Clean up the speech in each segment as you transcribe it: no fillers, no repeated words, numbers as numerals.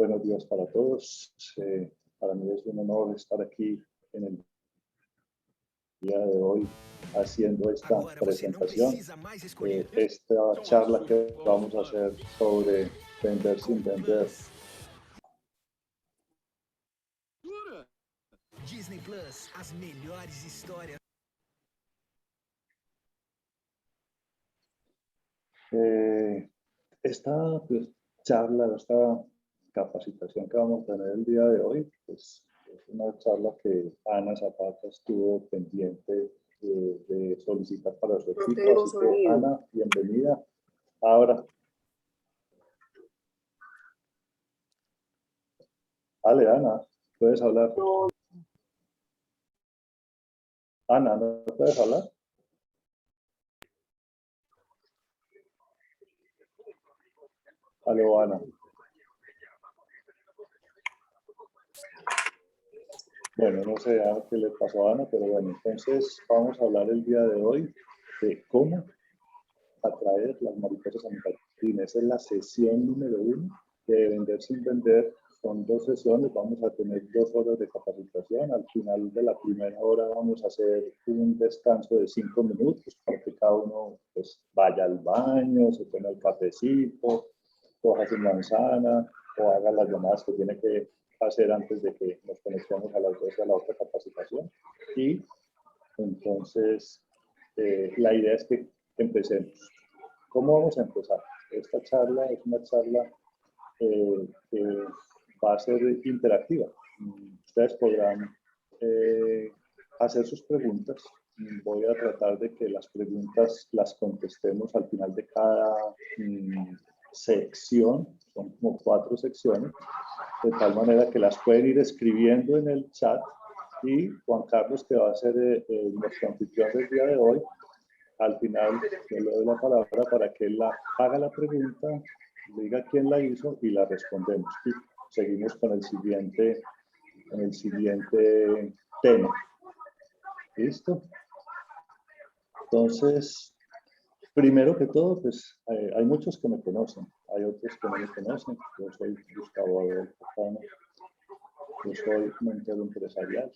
buenos días para todos. Para mí es un honor estar aquí en el día de hoy haciendo esta presentación. Esta charla que vamos a hacer sobre vender sin vender. Disney Plus, as melhores histórias. Esta charla, esta capacitación que vamos a tener el día de hoy, pues es una charla que Ana Zapata estuvo pendiente de solicitar para su equipo. Así que, Ana, bienvenida. Ahora. Dale, Ana, puedes hablar. Ana, ¿no puedes hablar? Aló, Ana. Bueno, no sé qué le pasó a Ana, pero bueno, entonces vamos a hablar el día de hoy de cómo atraer las mariposas a mi jardín. Esa es la sesión número 1 de Vender sin Vender. Son 2 sesiones, vamos a tener 2 horas de capacitación. Al final de la primera hora vamos a hacer un descanso de 5 minutos para que cada uno pues, vaya al baño, se tome el cafecito, coja su manzana o haga las llamadas que tiene que hacer antes de que nos conectemos a las 2 a la otra capacitación. Y entonces la idea es que empecemos. ¿Cómo vamos a empezar? Esta charla es una charla que va a ser interactiva. Ustedes podrán hacer sus preguntas. Voy a tratar de que las preguntas las contestemos al final de cada sección. Son como 4 secciones, de tal manera que las pueden ir escribiendo en el chat y Juan Carlos, que va a ser nuestro anfitrión del día de hoy, al final yo le doy la palabra para que él haga la pregunta, diga quién la hizo y la respondemos. Y seguimos con el siguiente tema. ¿Listo? Entonces, primero que todo, pues hay muchos que me conocen, hay otros que no me conocen. Yo soy Gustavo Adolfo Cano, yo soy mentor empresarial.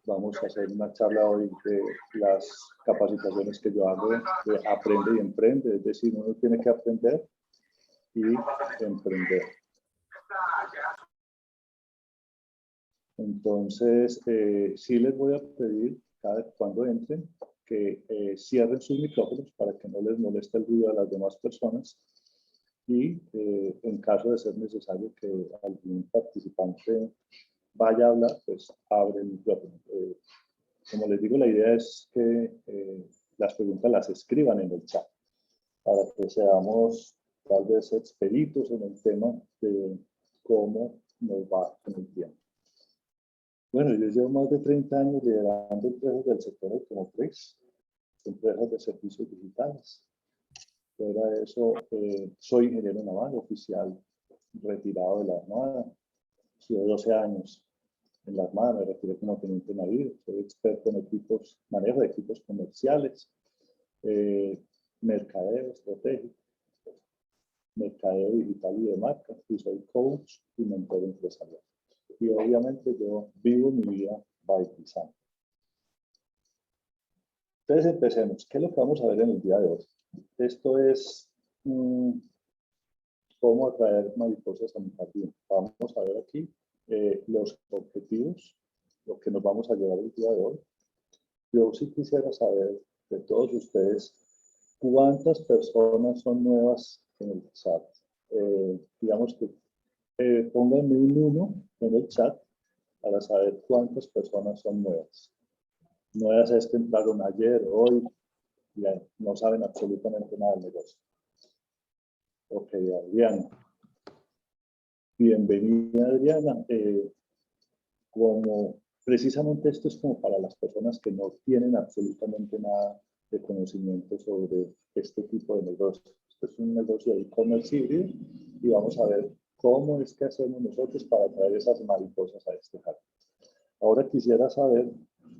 Vamos a hacer una charla hoy de las capacitaciones que yo hago de aprende y emprende, es decir, uno tiene que aprender y emprender. Entonces, sí les voy a pedir, cuando entren, que cierren sus micrófonos para que no les moleste el ruido a las demás personas y en caso de ser necesario que algún participante vaya a hablar, pues abre el micrófono. Como les digo, la idea es que las preguntas las escriban en el chat para que seamos tal vez expeditos en el tema de cómo nos va en el tiempo. Bueno, yo llevo más de 30 años liderando empresas del sector automotriz, empresas de servicios digitales. Fuera de eso, soy ingeniero naval, oficial retirado de la Armada. Llevo 12 años en la Armada, me retiré como teniente navío. Soy experto en manejo de equipos comerciales, mercadeo estratégico, mercadeo digital y de marca, y soy coach y mentor empresarial. Y obviamente yo vivo mi vida by design. Entonces empecemos. ¿Qué es lo que vamos a ver en el día de hoy? Esto es cómo atraer mariposas a mi jardín. Vamos a ver aquí los objetivos, lo que nos vamos a llevar el día de hoy. Yo sí quisiera saber de todos ustedes cuántas personas son nuevas en el chat. Digamos que pónganme un 1 en el chat para saber cuántas personas son nuevas. Nuevas es que entraron ayer, hoy, y no saben absolutamente nada del negocio. Ok, Adriana. Bienvenida, Adriana. Como precisamente esto es como para las personas que no tienen absolutamente nada de conocimiento sobre este tipo de negocio. Este es un negocio de e-commerce híbrido y vamos a ver cómo es que hacemos nosotros para traer esas mariposas a este jardín. Ahora quisiera saber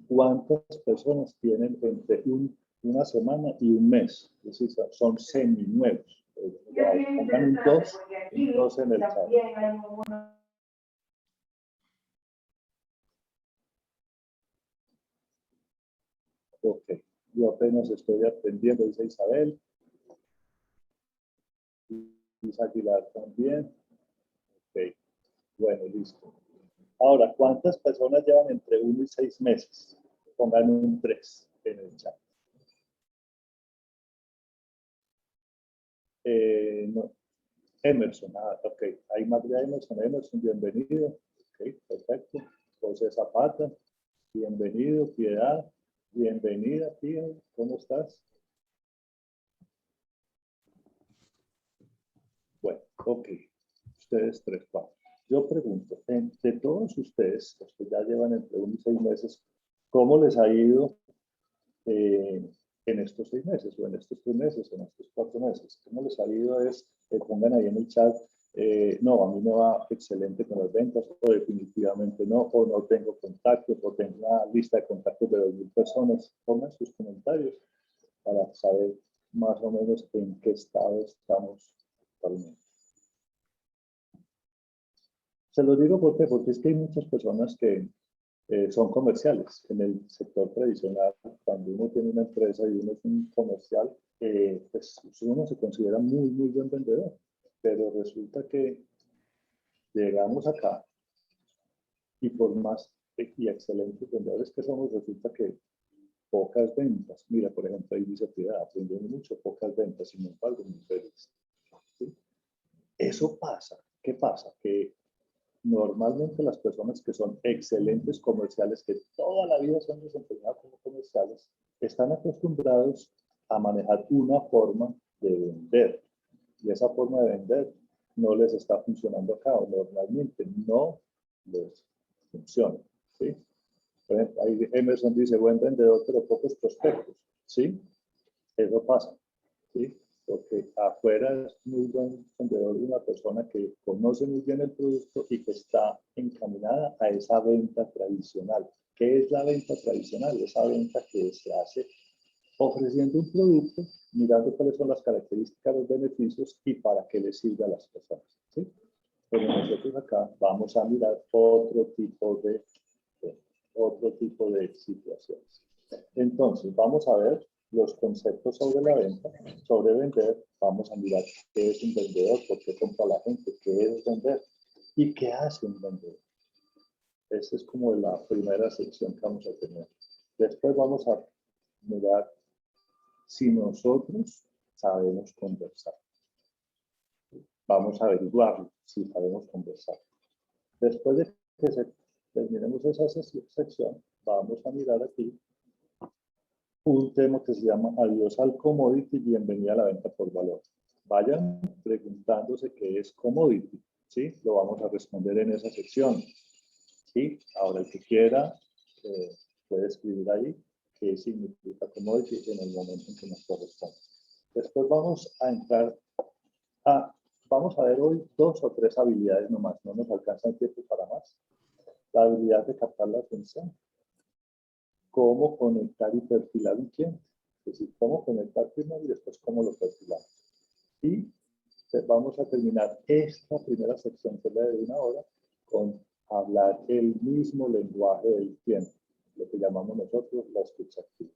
cuántas personas tienen entre una semana y un mes, es decir, son seminuevos. Pongan un 2 dos en el chat. Ok, yo apenas estoy aprendiendo, dice Isabel. Dice Aguilar también. Ok, bueno, listo. Ahora, ¿cuántas personas llevan entre 1 y 6 meses? Pongan un 3 en el chat. No. Emerson, ok. Hay María Emerson, bienvenido. Ok, perfecto. José Zapata, bienvenido. Piedad, bienvenida, tía. ¿Cómo estás? Bueno, ok. Ustedes 3, 4. Yo pregunto, entre todos ustedes, los que ya llevan entre 1 y 6 meses, ¿cómo les ha ido en estos 6 meses, o en estos 3 meses, o en estos 4 meses? ¿Cómo les ha ido? Pongan ahí en el chat, no, a mí me va excelente con las ventas, o definitivamente no, o no tengo contactos, o tengo una lista de contactos de 2.000 personas. Pongan sus comentarios para saber más o menos en qué estado estamos actualmente. Se lo digo porque es que hay muchas personas que son comerciales. En el sector tradicional, cuando uno tiene una empresa y uno es un comercial, pues uno se considera muy, muy buen vendedor. Pero resulta que llegamos acá y por más y excelentes vendedores que somos, resulta que pocas ventas. Mira, por ejemplo, ahí dice Piedad, aprendiendo mucho, pocas ventas, sin embargo, muy feliz. ¿Sí? Eso pasa. ¿Qué pasa? Que normalmente las personas que son excelentes comerciales, que toda la vida se han desempeñado como comerciales, están acostumbrados a manejar una forma de vender. Y esa forma de vender no les está funcionando acá, o normalmente no les funciona. ¿Sí? Por ejemplo, ahí Emerson dice, buen vendedor, pero pocos prospectos. ¿Sí? Eso pasa. ¿Sí? Porque afuera es muy buen vendedor una persona que conoce muy bien el producto y que está encaminada a esa venta tradicional. ¿Qué es la venta tradicional? Esa venta que se hace ofreciendo un producto, mirando cuáles son las características, los beneficios y para qué le sirve a las personas. ¿Sí? Pero nosotros acá vamos a mirar otro tipo de situaciones. Entonces, vamos a ver los conceptos sobre la venta, sobre vender. Vamos a mirar qué es un vendedor, por qué compra la gente, qué es vender y qué hace un vendedor. Esa es como la primera sección que vamos a tener. Después vamos a mirar si nosotros sabemos conversar. Vamos a averiguarlo si sabemos conversar. Después de que terminemos esa sección, vamos a mirar aquí un tema que se llama Adiós al commodity, bienvenida a la venta por valor. Vayan preguntándose qué es commodity, ¿sí? Lo vamos a responder en esa sección, ¿sí? Ahora el que quiera puede escribir ahí qué significa commodity en el momento en que nos corresponde. Después vamos a entrar vamos a ver hoy 2 o 3 habilidades nomás, no nos alcanza el tiempo para más. La habilidad de captar la atención, cómo conectar y perfilar un cliente, es decir, cómo conectar primero y después cómo lo perfilamos. Y vamos a terminar esta primera sección, que es la de 1 hora, con hablar el mismo lenguaje del cliente, lo que llamamos nosotros la escucha activa.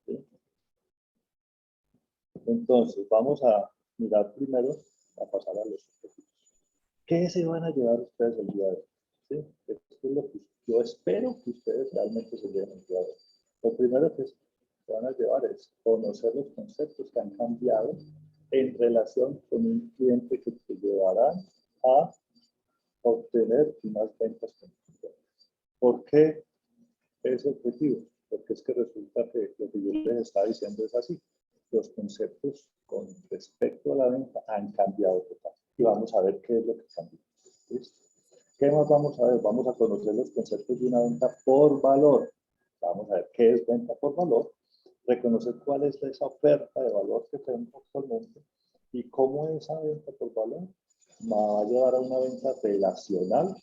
¿Sí? Entonces, vamos a mirar primero, a pasar a los objetivos. ¿Qué se van a llevar ustedes el día de hoy? ¿Sí? Esto es lo que yo espero que ustedes realmente se lleven el día de hoy. Lo primero que se van a llevar es conocer los conceptos que han cambiado en relación con un cliente que te llevarán a obtener unas ventas consistentes. ¿Por qué es objetivo? Porque es que resulta que lo que yo les estaba diciendo es así. Los conceptos con respecto a la venta han cambiado totalmente. Y vamos a ver qué es lo que cambió. ¿Listo? ¿Qué más vamos a ver? Vamos a conocer los conceptos de una venta por valor. Vamos a ver qué es venta por valor, reconocer cuál es esa oferta de valor que tenemos actualmente y cómo esa venta por valor va a llevar a una venta relacional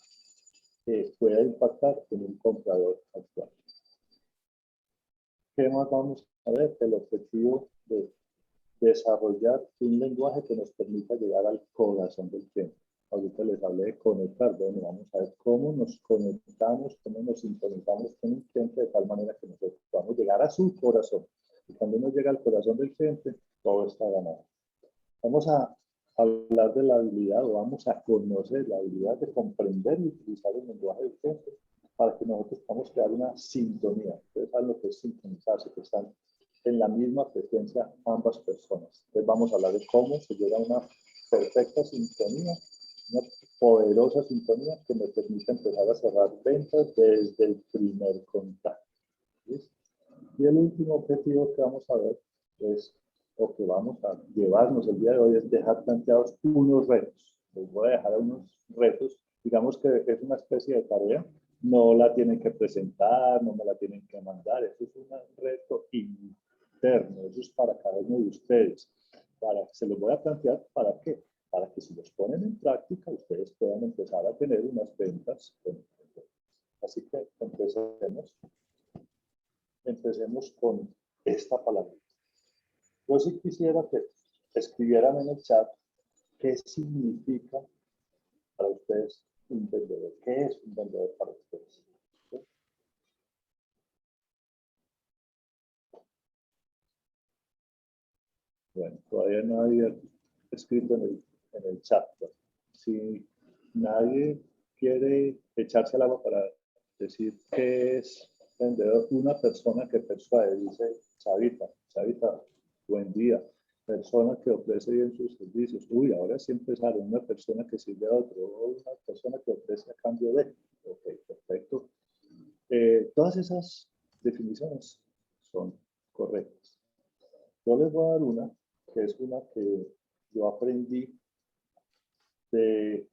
que pueda impactar en un comprador actual. ¿Qué más vamos a ver? El objetivo de desarrollar un lenguaje que nos permita llegar al corazón del cliente. Ahorita les hablé de conectar. Bueno, vamos a ver cómo nos conectamos, cómo nos sintonizamos con un cliente de tal manera que nosotros podamos llegar a su corazón. Y cuando uno llega al corazón del cliente, todo está ganado. Vamos a hablar de la habilidad, o vamos a conocer la habilidad de comprender y utilizar el lenguaje del cliente para que nosotros podamos crear una sintonía. Ustedes saben lo que es sintonizarse, que están en la misma frecuencia ambas personas. Entonces vamos a hablar de cómo se llega a una perfecta sintonía, una poderosa sintonía que me permite empezar a cerrar ventas desde el primer contacto. ¿Sí? Y el último objetivo que vamos a ver es, o que vamos a llevarnos el día de hoy, es dejar planteados unos retos. Les voy a dejar unos retos, digamos que es una especie de tarea, no la tienen que presentar, no me la tienen que mandar, eso es un reto interno, eso es para cada uno de ustedes. Se los voy a plantear, ¿para qué? Para que si los ponen en práctica, ustedes puedan empezar a tener unas ventas. Así que empecemos con esta palabra. Yo sí quisiera que escribieran en el chat qué significa para ustedes un vendedor. ¿Qué es un vendedor para ustedes? ¿Sí? Bueno, todavía no había escrito en el chat. Si nadie quiere echarse al agua para decir qué es vendedor, una persona que persuade, dice Chavita, buen día. Persona que ofrece bien sus servicios. Uy, ahora sí empezaron. Una persona que sirve a otro, o una persona que ofrece a cambio de. Ok, perfecto. Todas esas definiciones son correctas. Yo les voy a dar una, que es una que yo aprendí de.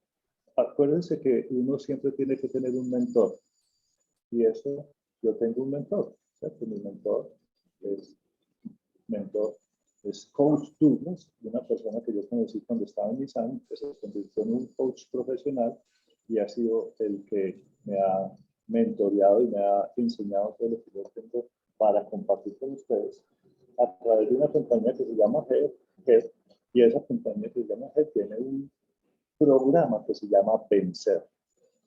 Acuérdense que uno siempre tiene que tener un mentor. Y eso, yo tengo un mentor. ¿Cierto? Mi mentor es Coach Douglas, una persona que yo conocí cuando estaba en Nissan, que se convirtió en un coach profesional y ha sido el que me ha mentoreado y me ha enseñado todo lo que yo tengo para compartir con ustedes a través de una compañía que se llama Head, y esa compañía que se llama Head tiene un programa que se llama Vencer.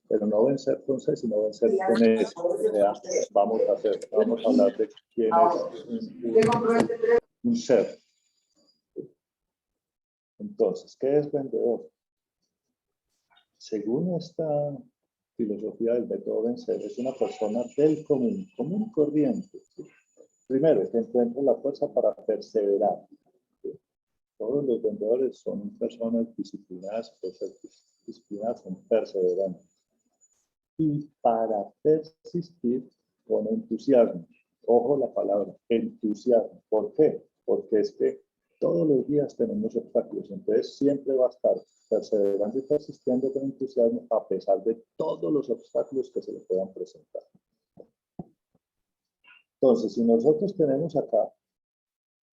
Pero no vencer con C, sino vencer con S. O sea, vamos a hablar de quién es un ser. Entonces, ¿qué es vendedor? Según esta filosofía del método vencer, es una persona del común y corriente. ¿Sí? Primero, que encuentra la fuerza para perseverar. ¿Sí? Todos los vendedores son personas disciplinadas, son perseverantes. Y para persistir con entusiasmo. Ojo la palabra, entusiasmo. ¿Por qué? Porque es que todos los días tenemos obstáculos, entonces siempre va a estar perseverando y persistiendo con entusiasmo a pesar de todos los obstáculos que se le puedan presentar. Entonces, si nosotros tenemos acá,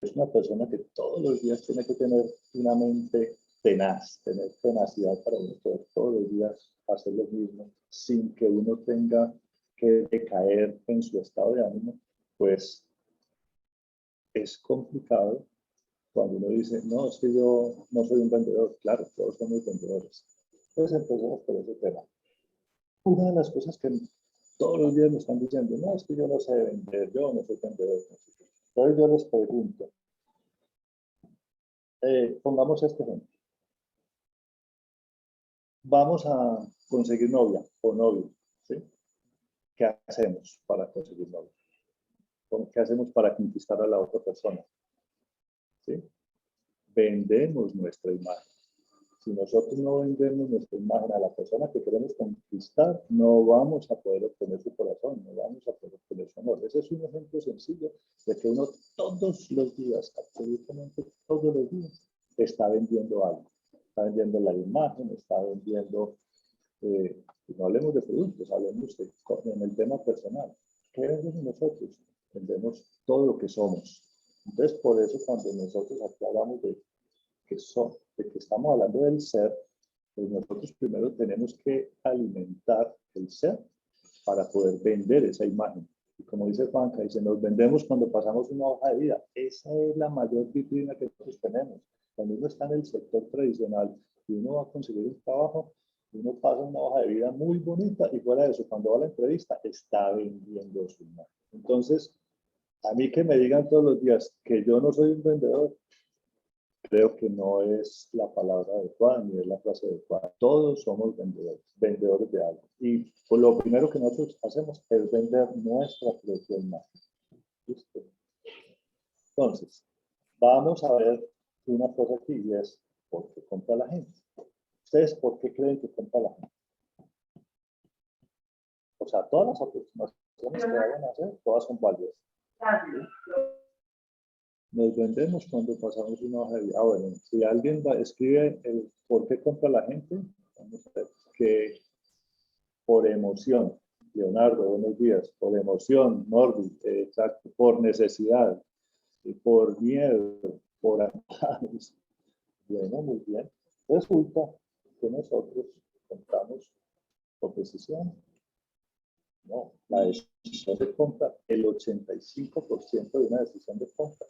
es una persona que todos los días tiene que tener una mente tenaz, tener tenacidad para uno poder todos los días hacer lo mismo sin que uno tenga que decaer en su estado de ánimo, pues es complicado cuando uno dice, no, es que yo no soy un vendedor. Claro, todos somos vendedores. Entonces empecemos por ese tema. Una de las cosas que todos los días me están diciendo, no, es que yo no sé vender, yo no soy vendedor. Entonces yo les pregunto, pongamos este ejemplo. Vamos a conseguir novia o novio, ¿sí? ¿Qué hacemos para conseguir novia? ¿Qué hacemos para conquistar a la otra persona? ¿Sí? Vendemos nuestra imagen. Si nosotros no vendemos nuestra imagen a la persona que queremos conquistar, no vamos a poder obtener su corazón, no vamos a poder obtener su amor. Ese es un ejemplo sencillo de que uno todos los días, absolutamente todos los días, está vendiendo algo. Está vendiendo la imagen, está vendiendo, no hablemos de productos, hablemos en el tema personal. ¿Qué vendemos nosotros? Vendemos todo lo que somos. Entonces, por eso cuando nosotros aquí hablamos de que estamos hablando del ser, pues nosotros primero tenemos que alimentar el ser para poder vender esa imagen. Y como dice Juanca, dice, nos vendemos cuando pasamos una hoja de vida. Esa es la mayor vitrina que nosotros tenemos. Cuando uno está en el sector tradicional y uno va a conseguir un trabajo, uno pasa una hoja de vida muy bonita y fuera de eso, cuando va a la entrevista, está vendiendo su imagen. Entonces, a mí que me digan todos los días que yo no soy un vendedor, creo que no es la palabra adecuada ni es la frase adecuada. Todos somos vendedores, vendedores de algo. Y pues, lo primero que nosotros hacemos es vender nuestra propia imagen. ¿Listo? Entonces, vamos a ver una cosa aquí y es ¿por qué compra la gente? ¿Ustedes por qué creen que compra la gente? O sea, todas las aproximaciones que vayan a hacer, todas son válidas. Nos vendemos cuando pasamos una hoja de vida. Bueno, si alguien escribe el por qué compra la gente, vamos a ver que por emoción. Leonardo, buenos días. Por emoción, Norby, exacto. Por necesidad, por miedo, por ataques. Bueno, muy bien. Resulta que nosotros compramos por decisión. No, la decisión de compra, el 85% de una decisión de compra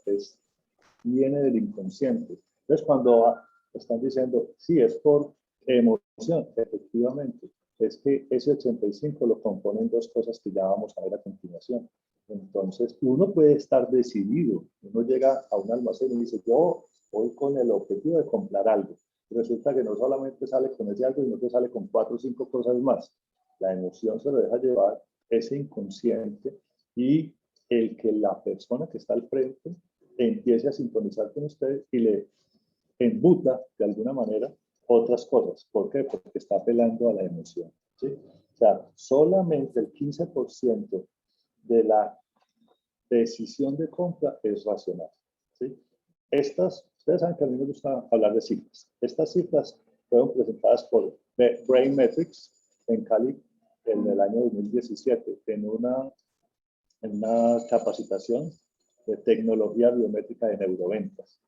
viene del inconsciente. Entonces, cuando están diciendo, sí, es por emoción, efectivamente, es que ese 85 lo componen dos cosas que ya vamos a ver a continuación. Entonces, uno puede estar decidido, uno llega a un almacén y dice, yo voy con el objetivo de comprar algo. Resulta que no solamente sale con ese algo, sino que sale con 4 o 5 cosas más. La emoción se lo deja llevar, ese inconsciente, y el que la persona que está al frente empiece a sintonizar con usted y le embuta de alguna manera otras cosas. ¿Por qué? Porque está apelando a la emoción. ¿Sí? O sea, solamente el 15% de la decisión de compra es racional. ¿Sí? Ustedes saben que a mí me gusta hablar de cifras. Estas cifras fueron presentadas por Brain Metrics en Cali en el año 2017 en una capacitación de tecnología biométrica de neuroventas.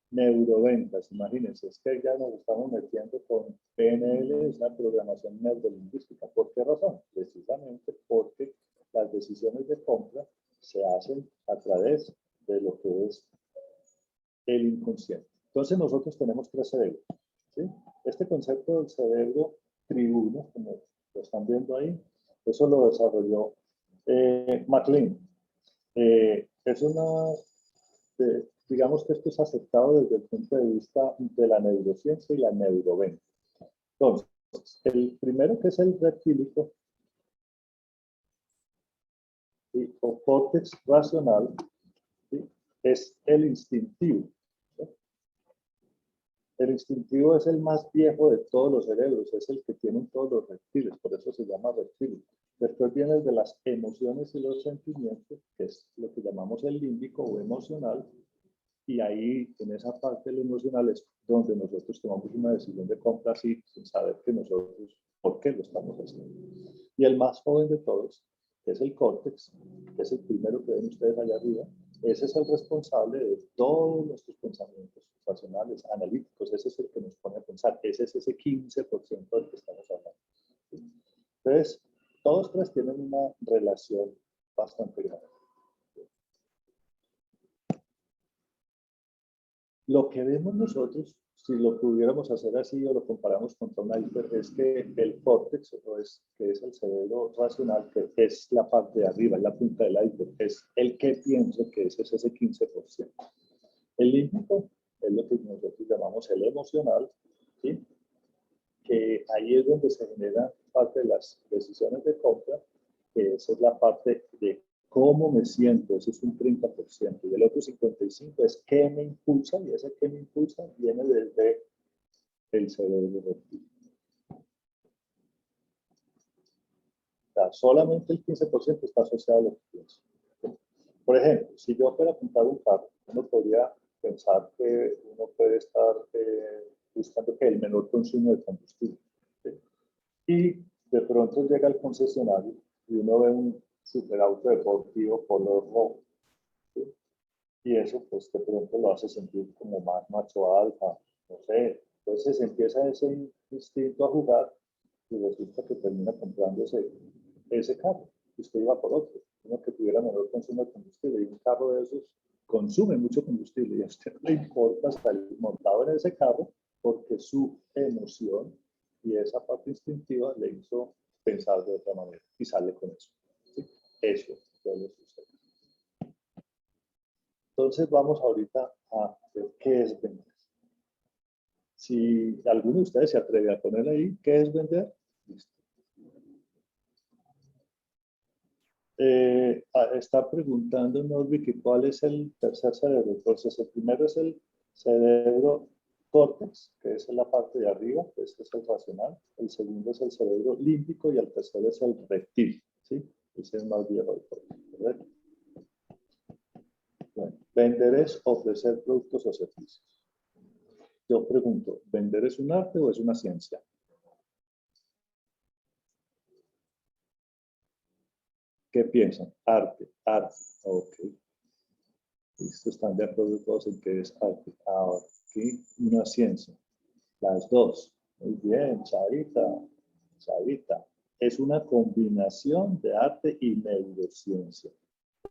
Neuroventas, imagínense, es que ya nos estamos metiendo con PNL, es una programación neurolingüística. ¿Por qué razón? Precisamente porque las decisiones de compra se hacen a través de lo que es el inconsciente. Entonces nosotros tenemos tres cerebros. ¿Sí? Este concepto del cerebro tribuno, como lo están viendo ahí, eso lo desarrolló MacLean. Es una, digamos que esto es aceptado desde el punto de vista de la neurociencia y la neuroventa. Entonces, el primero que es el reptílico, ¿sí? O córtex racional, ¿sí? Es el instintivo. ¿Sí? El instintivo es el más viejo de todos los cerebros, es el que tienen todos los reptiles, por eso se llama reptílico. Después viene el de las emociones y los sentimientos, que es lo que llamamos el límbico o emocional, y ahí en esa parte del emocional es donde nosotros tomamos una decisión de compra así, sin saber que nosotros, por qué lo estamos haciendo. Y el más joven de todos, que es el córtex, que es el primero que ven ustedes allá arriba, ese es el responsable de todos nuestros pensamientos racionales, analíticos, ese es el que nos pone a pensar, ese es ese 15% del que estamos hablando. Entonces, todos tres tienen una relación bastante grande. Lo que vemos nosotros, si lo pudiéramos hacer así o lo comparamos con un iceberg, es que el córtex, que es el cerebro racional, que es la parte de arriba, es la punta del iceberg, es el que pienso que ese es ese 15%. El límbico es lo que nosotros llamamos el emocional, ¿sí? Que ahí es donde se generan parte de las decisiones de compra, que esa es la parte de cómo me siento, ese es un 30%, y el otro 55% es qué me impulsa, y ese qué me impulsa viene desde el cerebro reptil. O sea, solamente el 15% está asociado a lo que pienso. Por ejemplo, si yo fuera a comprar un carro, uno podría pensar que uno puede estar buscando que el menor consumo de combustible. ¿Sí? Y de pronto llega al concesionario y uno ve un superauto deportivo color rojo. ¿Sí? Y eso pues de pronto lo hace sentir como más macho alfa, no sé. Entonces empieza ese instinto a jugar y resulta que termina comprando ese carro. Y usted iba por otro. uno que tuviera menor consumo de combustible, y un carro de esos consume mucho combustible y a usted no le importa salir montado en ese carro porque su emoción y esa parte instintiva le hizo pensar de otra manera y sale con eso. ¿Sí? Eso suele suceder. Entonces vamos ahorita a ver qué es vender. Si alguno de ustedes se atreve a poner ahí, ¿qué es vender? Listo. Está preguntando Norby que cuál es el tercer cerebro. Entonces, el primero es el cerebro córtex, que es en la parte de arriba, que es el racional. El segundo es el cerebro límbico y el tercero es el reptil. ¿Sí? Ese es más viejo. ¿Correcto? Bueno, vender es ofrecer productos o servicios. Yo pregunto, ¿vender es un arte o es una ciencia? ¿Qué piensan? Arte, arte. Ok. Listo, están de acuerdo todos en que es arte. Ahora, aquí una ciencia. Las dos. Muy bien, Chavita. Chavita. Es una combinación de arte y neurociencia.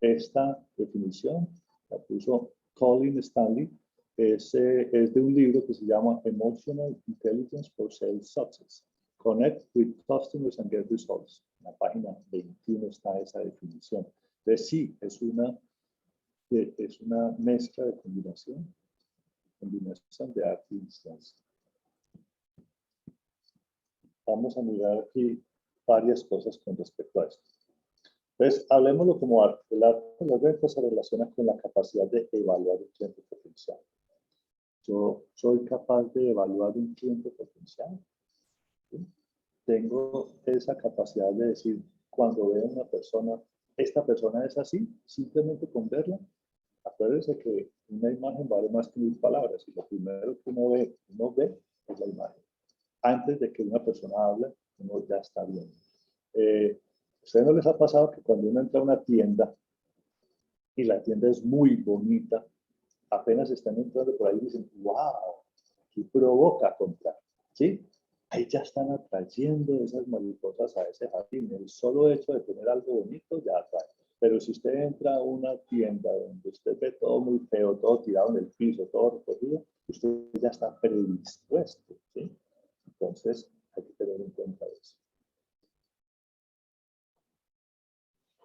Esta definición la puso Colin Stanley. Es de un libro que se llama Emotional Intelligence for Sales Success. Connect with customers and get results. En la página 21 está esa definición. Entonces sí, es una mezcla de combinación de arte y ciencia. Vamos a mirar aquí varias cosas con respecto a esto. Entonces, hablemoslo como arte. El arte de las ventas se relaciona con la capacidad de evaluar un cliente potencial. Yo soy capaz de evaluar un cliente potencial. ¿Sí? Tengo esa capacidad de decir, cuando veo una persona, esta persona es así, simplemente con verla. Acuérdense que una imagen vale más que 1000 palabras y lo primero que uno ve es la imagen. Antes de que una persona hable, uno ya está viendo. ¿Ustedes no les ha pasado que cuando uno entra a una tienda y la tienda es muy bonita, apenas están entrando por ahí y dicen, wow, aquí provoca comprar, ¿sí? Ahí ya están atrayendo esas mariposas a ese jardín. El solo hecho de tener algo bonito ya atrae. Pero si usted entra a una tienda donde usted ve todo muy feo, todo tirado en el piso, todo recogido, usted ya está predispuesto, ¿sí? Entonces, hay que tener en cuenta eso.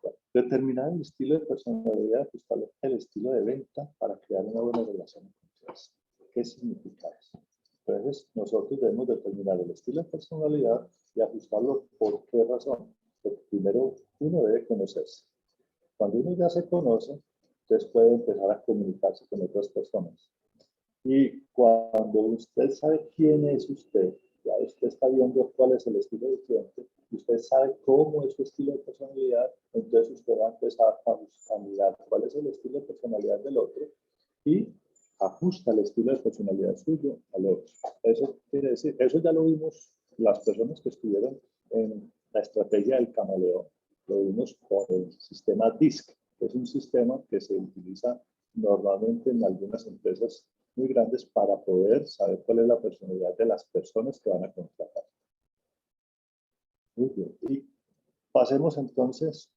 Bueno, determinar el estilo de personalidad, ajustar el estilo de venta para crear una buena relación de confianza. ¿Qué significa eso? Entonces, nosotros debemos determinar el estilo de personalidad y ajustarlo. ¿Por qué razón? Porque primero uno debe conocerse. Cuando uno ya se conoce, entonces puede empezar a comunicarse con otras personas. Y cuando usted sabe quién es usted, ya usted está viendo cuál es el estilo del cliente, usted sabe cómo es su estilo de personalidad, entonces usted va a empezar a mirar cuál es el estilo de personalidad del otro y ajusta el estilo de personalidad suyo al otro. Eso quiere decir, eso ya lo vimos las personas que estuvieron en la estrategia del camaleón, lo vimos con el sistema DISC, que es un sistema que se utiliza normalmente en algunas empresas muy grandes para poder saber cuál es la personalidad de las personas que van a contratar. Muy bien. Y pasemos entonces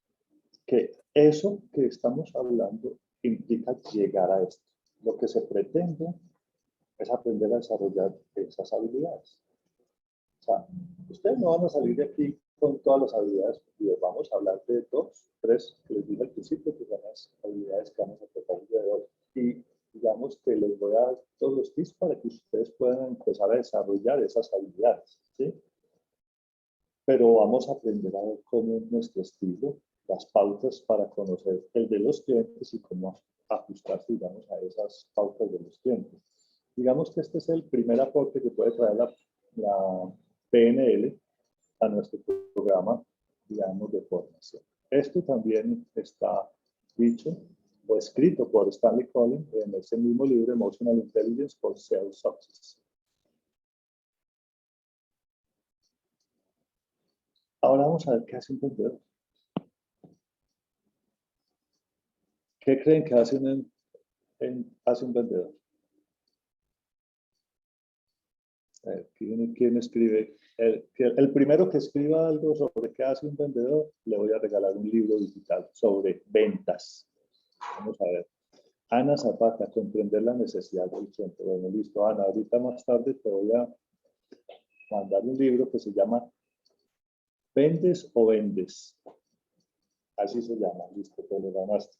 que eso que estamos hablando implica llegar a esto. Lo que se pretende es aprender a desarrollar esas habilidades. O sea, ustedes no van a salir de aquí con todas las habilidades, vamos a hablar de 2, 3, que les dije al principio, que son las habilidades que vamos a tratar el día de hoy. Y digamos que les voy a dar todos los tips para que ustedes puedan empezar a desarrollar esas habilidades, ¿sí? Pero vamos a aprender a ver cómo es nuestro estilo, las pautas para conocer el de los clientes y cómo ajustarse, digamos, a esas pautas de los clientes. Digamos que este es el primer aporte que puede traer la PNL a nuestro programa, digamos, de formación. Esto también está dicho o escrito por Stanley Collins en ese mismo libro, Emotional Intelligence for Sales Success. Ahora vamos a ver qué hace un vendedor. ¿Qué creen que hace un vendedor? ¿Quién escribe? El primero que escriba algo sobre qué hace un vendedor, le voy a regalar un libro digital sobre ventas. Vamos a ver. Ana Zapata, comprender la necesidad del cliente. Bueno, listo, Ana, ahorita más tarde te voy a mandar un libro que se llama ¿Vendes o vendes? Así se llama, listo, te lo ganaste.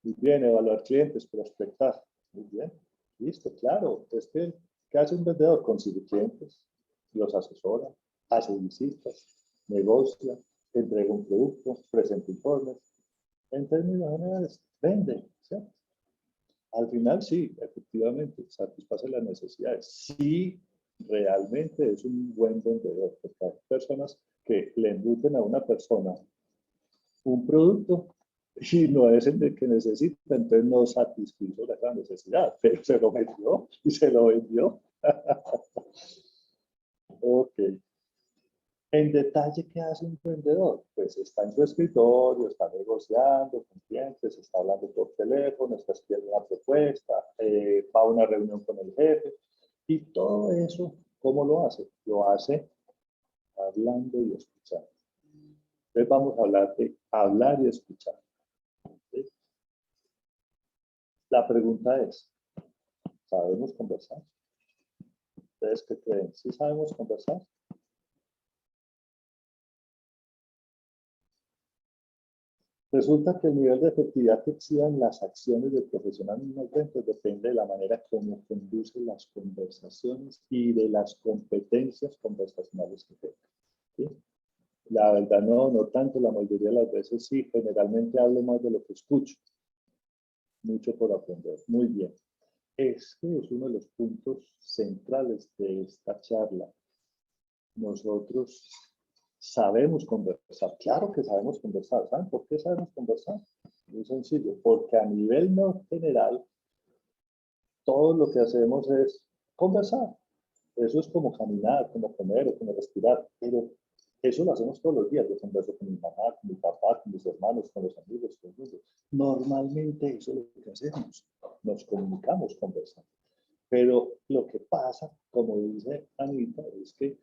Muy bien, evaluar clientes, prospectar. Muy bien, listo, claro. Es que, ¿qué hace un vendedor? Consigue clientes, los asesora, hace visitas, negocia, entrega un producto, presenta informes. En términos generales, vende, ¿cierto? Al final sí, efectivamente, satisface las necesidades. Sí, realmente es un buen vendedor, porque hay personas que le embuten a una persona un producto y no es el que necesita, entonces no satisfizo esa necesidad, pero se lo metió y se lo vendió. Ok. En detalle, ¿qué hace un vendedor? Pues está en su escritorio, está negociando con clientes, está hablando por teléfono, está escribiendo una propuesta, va a una reunión con el jefe. Y todo eso, ¿cómo lo hace? Lo hace hablando y escuchando. Entonces vamos a hablar de hablar y escuchar. ¿Sí? La pregunta es, ¿sabemos conversar? ¿Ustedes qué creen? ¿Sí sabemos conversar? Resulta que el nivel de efectividad que exhiban las acciones del profesional en una ventas depende de la manera como conduce las conversaciones y de las competencias conversacionales que tenga. ¿Sí? La verdad no tanto, la mayoría de las veces sí, generalmente hablo más de lo que escucho. Mucho por aprender, muy bien. Este es uno de los puntos centrales de esta charla. Nosotros sabemos conversar, claro que sabemos conversar. ¿Saben por qué sabemos conversar? Muy sencillo, porque a nivel no general, todo lo que hacemos es conversar. Eso es como caminar, como comer, como respirar, pero eso lo hacemos todos los días. Yo converso con mi mamá, con mi papá, con mis hermanos, con los amigos, con ellos. Normalmente eso es lo que hacemos. Nos comunicamos conversando. Pero lo que pasa, como dice Anita, es que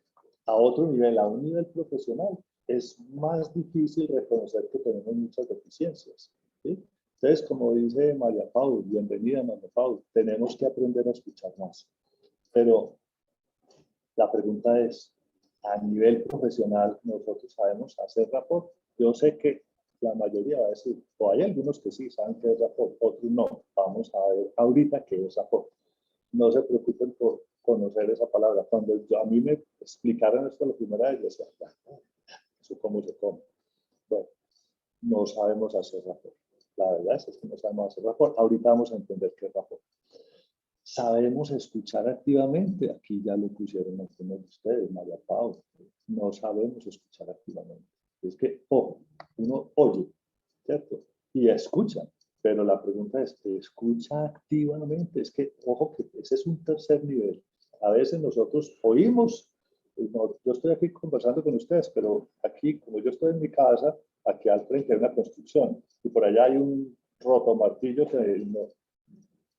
a otro nivel, a un nivel profesional, es más difícil reconocer que tenemos muchas deficiencias. ¿Sí? Entonces, como dice María Paul, bienvenida María Paul, tenemos que aprender a escuchar más. Pero la pregunta es, a nivel profesional, nosotros sabemos hacer rapport. Yo sé que la mayoría va a decir, o hay algunos que sí saben qué es rapport, otros no. Vamos a ver ahorita qué es rapport. No se preocupen por conocer esa palabra. Cuando a mí me explicaron esto la primera vez, yo decía, ¿eso cómo se come? Bueno, no sabemos hacer rapport. La verdad es que no sabemos hacer rapport. Ahorita vamos a entender qué es rapport. Sabemos escuchar activamente. Aquí ya lo pusieron algunos de ustedes, María Pau. No sabemos escuchar activamente. Es que, ojo, uno oye, ¿cierto? Y escucha. Pero la pregunta es, ¿escucha activamente? Es que, ojo, que ese es un tercer nivel. A veces nosotros oímos, no, yo estoy aquí conversando con ustedes, pero aquí, como yo estoy en mi casa, aquí al frente hay una construcción y por allá hay un rotomartillo que no,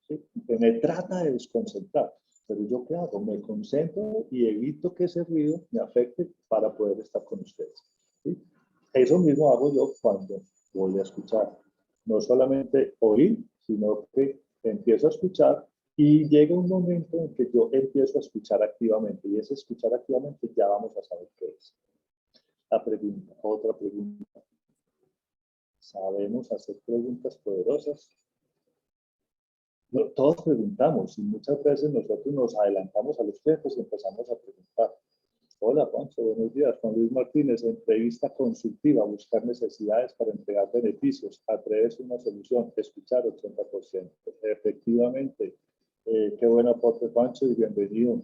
¿sí? Me trata de desconcentrar. Pero yo qué hago? Me concentro y evito que ese ruido me afecte para poder estar con ustedes. ¿Sí? Eso mismo hago yo cuando voy a escuchar. No solamente oír, sino que empiezo a escuchar y llega un momento en que yo empiezo a escuchar activamente. Y ese escuchar activamente ya vamos a saber qué es. La pregunta, otra pregunta. ¿Sabemos hacer preguntas poderosas? Todos preguntamos y muchas veces nosotros nos adelantamos a los clientes y empezamos a preguntar. Hola, Pancho, buenos días. Juan Luis Martínez, entrevista consultiva, buscar necesidades para entregar beneficios, atreverse una solución, escuchar 80%. Efectivamente, qué buen aporte, Pancho, y bienvenido.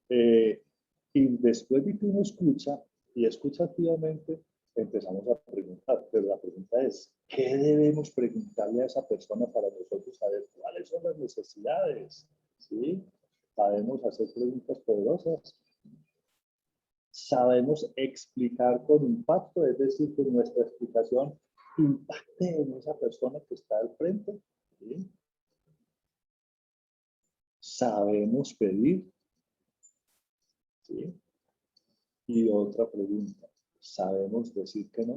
Y después de que uno escucha y escucha activamente, empezamos a preguntar. Pero la pregunta es, ¿qué debemos preguntarle a esa persona para nosotros saber cuáles son las necesidades? ¿Sí? ¿Sabemos hacer preguntas poderosas? Sabemos explicar con impacto, es decir, que nuestra explicación impacte en esa persona que está al frente. ¿Sí? Sabemos pedir. ¿sí? Y otra pregunta, ¿sabemos decir que no?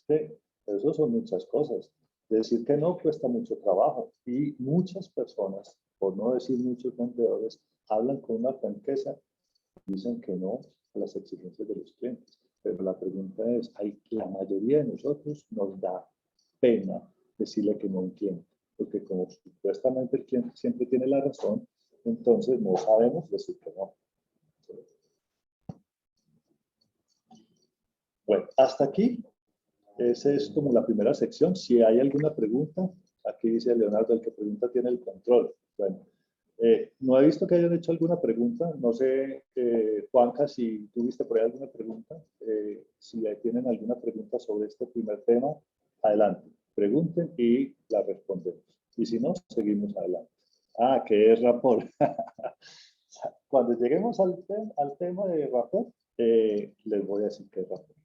Sí, eso son muchas cosas. Decir que no cuesta mucho trabajo y muchas personas, por no decir muchos vendedores, hablan con una franqueza y dicen que no a las exigencias de los clientes. Pero la pregunta es, la mayoría de nosotros nos da pena decirle que no a un cliente, porque como supuestamente el cliente siempre tiene la razón, entonces no sabemos decir que no. Bueno, hasta aquí. Esa es como la primera sección. Si hay alguna pregunta, aquí dice Leonardo, el que pregunta tiene el control. Bueno, no he visto que hayan hecho alguna pregunta. No sé, Juanca, si tuviste por ahí alguna pregunta. Si tienen alguna pregunta sobre este primer tema, adelante. Pregunten y la respondemos. Y si no, seguimos adelante. Ah, ¿qué es rapport? Cuando lleguemos al tema de rapport, les voy a decir qué es rapport.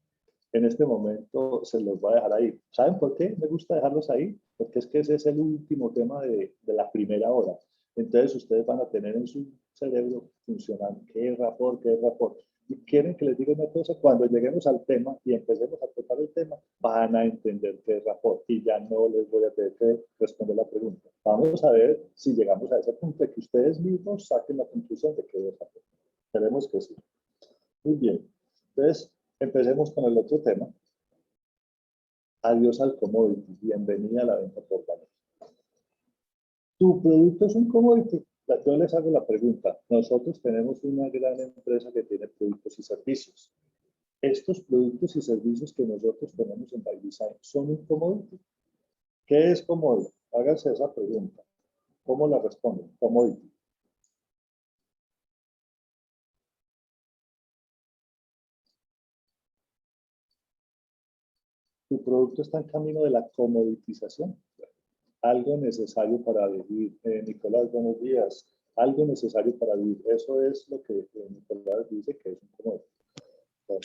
En este momento se los voy a dejar ahí. ¿Saben por qué me gusta dejarlos ahí? Porque es que ese es el último tema de la primera hora. Entonces ustedes van a tener en su cerebro funcionando qué es rapport, qué es rapport. Y quieren que les diga una cosa, cuando lleguemos al tema y empecemos a tocar el tema, van a entender qué es rapport y ya no les voy a tener que responder la pregunta. Vamos a ver si llegamos a ese punto de que ustedes mismos saquen la conclusión de qué es rapport. Esperemos que sí. Muy bien. Entonces, empecemos con el otro tema. Adiós al commodity. Bienvenida a la venta por valor. ¿Tu producto es un commodity? Yo les hago la pregunta. Nosotros tenemos una gran empresa que tiene productos y servicios. ¿Estos productos y servicios que nosotros tenemos en By Design son un commodity? ¿Qué es commodity? Háganse esa pregunta. ¿Cómo la responden? Commodity. ¿Tu producto está en camino de la comoditización? Algo necesario para vivir. Nicolás, buenos días. Algo necesario para vivir. Eso es lo que Nicolás dice que es un commodity. Bueno,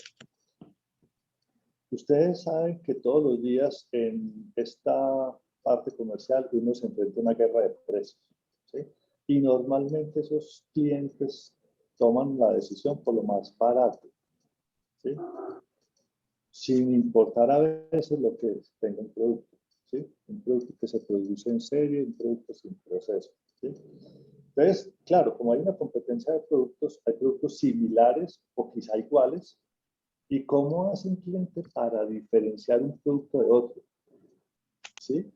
ustedes saben que todos los días en esta parte comercial uno se enfrenta a una guerra de precios, ¿sí? Y normalmente esos clientes toman la decisión por lo más barato, ¿sí? Sin importar a veces lo que tenga un producto, ¿sí? Un producto que se produce en serie, un producto sin proceso, ¿sí? Entonces, claro, como hay una competencia de productos, hay productos similares o quizá iguales. ¿Y cómo hace un cliente para diferenciar un producto de otro? ¿Sí?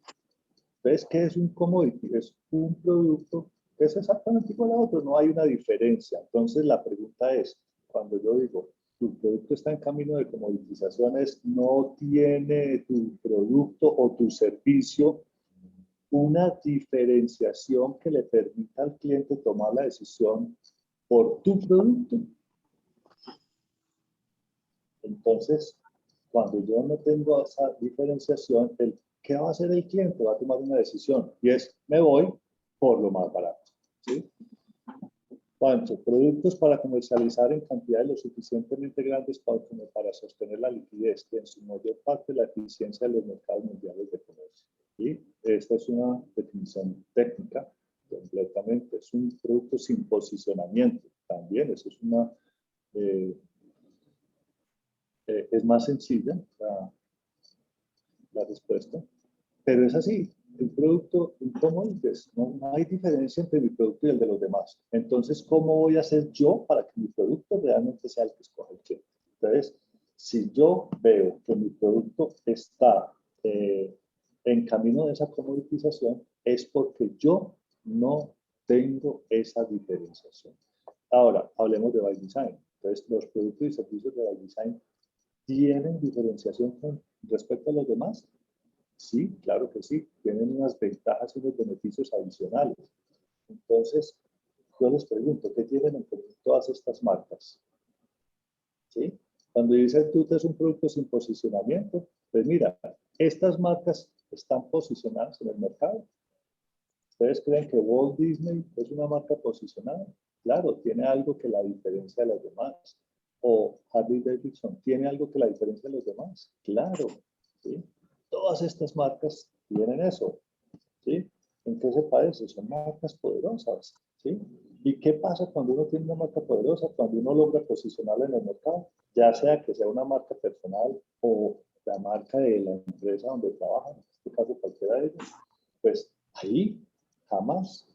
¿Ves qué es un commodity? Es un producto que es exactamente igual a otro, no hay una diferencia. Entonces, la pregunta es, cuando yo digo, tu producto está en camino de comoditización, no tiene tu producto o tu servicio una diferenciación que le permita al cliente tomar la decisión por tu producto. Entonces, cuando yo no tengo esa diferenciación, ¿qué va a hacer el cliente? Va a tomar una decisión y es, me voy por lo más barato. ¿Sí? ¿Cuánto? Productos para comercializar en cantidades lo suficientemente grandes para sostener la liquidez y en su mayor parte la eficiencia de los mercados mundiales de comercio. Y esta es una definición técnica completamente. Es un producto sin posicionamiento. También eso es es más sencilla la respuesta, pero es así. El producto, ¿cómo dices? No hay diferencia entre mi producto y el de los demás. Entonces, ¿cómo voy a hacer yo para que mi producto realmente sea el que escoge el cliente? Entonces, si yo veo que mi producto está en camino de esa comoditización, es porque yo no tengo esa diferenciación. Ahora, hablemos de By Design. Entonces, los productos y servicios de By Design ¿tienen diferenciación con respecto a los demás? Sí, claro que sí. Tienen unas ventajas y unos beneficios adicionales. Entonces, yo les pregunto, ¿qué tienen en común todas estas marcas? ¿Sí? Cuando dicen tú es un producto sin posicionamiento, pues mira, estas marcas están posicionadas en el mercado. ¿Ustedes creen que Walt Disney es una marca posicionada? Claro, tiene algo que la diferencia de los demás. O Harley Davidson, ¿tiene algo que la diferencia de los demás? Claro, ¿sí? Todas estas marcas tienen eso, ¿sí? ¿En qué se parece? Son marcas poderosas, ¿sí? ¿Y qué pasa cuando uno tiene una marca poderosa? Cuando uno logra posicionarla en el mercado, ya sea que sea una marca personal o la marca de la empresa donde trabaja, en este caso cualquiera de ellos, pues ahí jamás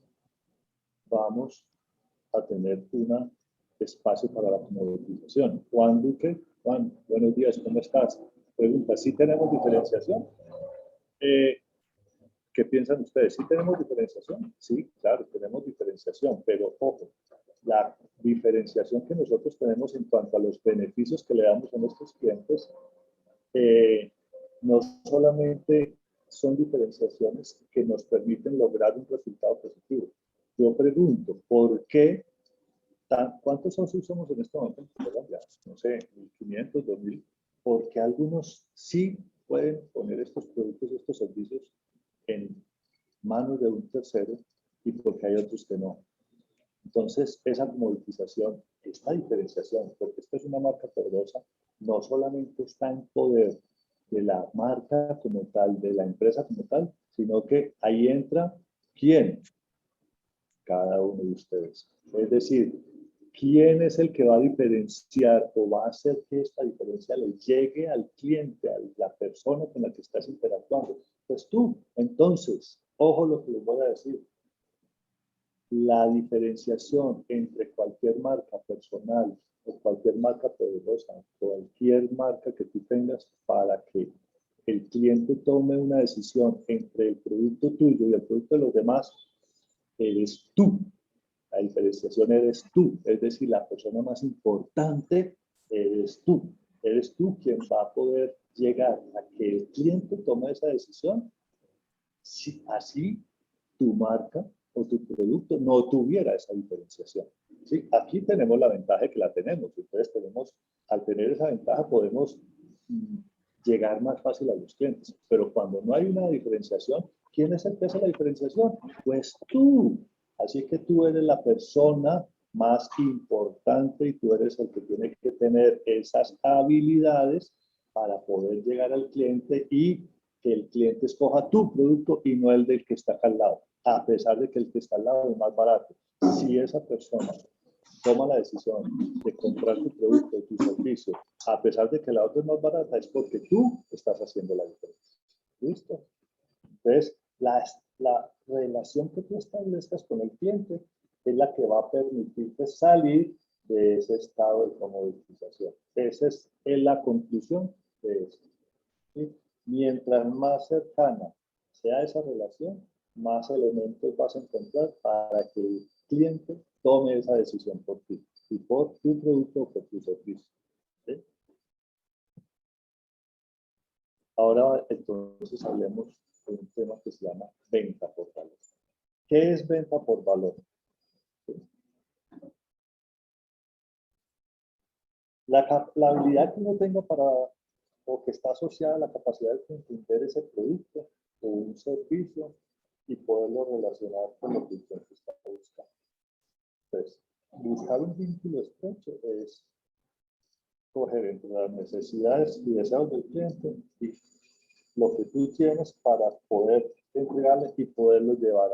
vamos a tener un espacio para la comoditización. Juan Duque, Juan, buenos días, ¿cómo estás? Pregunta, ¿sí tenemos diferenciación? ¿Qué piensan ustedes? ¿Sí tenemos diferenciación? Sí, claro, tenemos diferenciación, pero ojo, la diferenciación que nosotros tenemos en cuanto a los beneficios que le damos a nuestros clientes, no solamente son diferenciaciones que nos permiten lograr un resultado positivo. Yo pregunto, ¿por qué? ¿Cuántos socios somos en este momento en Colombia? No sé, 1.500, 2.000. Porque algunos sí pueden poner estos productos, estos servicios en manos de un tercero y porque hay otros que no. Entonces, esa comoditización, esta diferenciación, porque esta es una marca poderosa, no solamente está en poder de la marca como tal, de la empresa como tal, sino que ahí entra ¿quién? Cada uno de ustedes. Es decir, ¿quién es el que va a diferenciar o va a hacer que esta diferencia le llegue al cliente, a la persona con la que estás interactuando? Pues tú. Entonces, ojo lo que les voy a decir. La diferenciación entre cualquier marca personal o cualquier marca poderosa, cualquier marca que tú tengas para que el cliente tome una decisión entre el producto tuyo y el producto de los demás, eres tú. La diferenciación eres tú, es decir, la persona más importante eres tú. Eres tú quien va a poder llegar a que el cliente tome esa decisión si así tu marca o tu producto no tuviera esa diferenciación. ¿Sí? Aquí tenemos la ventaja de que la tenemos. Entonces tenemos, al tener esa ventaja podemos llegar más fácil a los clientes. Pero cuando no hay una diferenciación, ¿quién es el que hace la diferenciación? Pues tú. Así que tú eres la persona más importante y tú eres el que tiene que tener esas habilidades para poder llegar al cliente y que el cliente escoja tu producto y no el del que está acá al lado, a pesar de que el que está al lado es más barato. Si esa persona toma la decisión de comprar tu producto, tu servicio, a pesar de que la otra es más barata, es porque tú estás haciendo la diferencia. ¿Listo? Entonces, la relación que tú establezcas con el cliente es la que va a permitirte salir de ese estado de comoditización. Esa es la conclusión de esto. ¿Sí? Mientras más cercana sea esa relación, más elementos vas a encontrar para que el cliente tome esa decisión por ti y por tu producto o por tu servicio. ¿Sí? Ahora, entonces, hablemos de un tema que se llama venta por valor. ¿Qué es venta por valor? ¿Sí? La habilidad que uno tenga para, o que está asociada a la capacidad de entender ese producto o un servicio y poderlo relacionar con lo que el cliente está buscando. Entonces, buscar un vínculo estrecho es coger entre las necesidades y deseos del cliente y lo que tú tienes para poder entregarle y poderlo llevar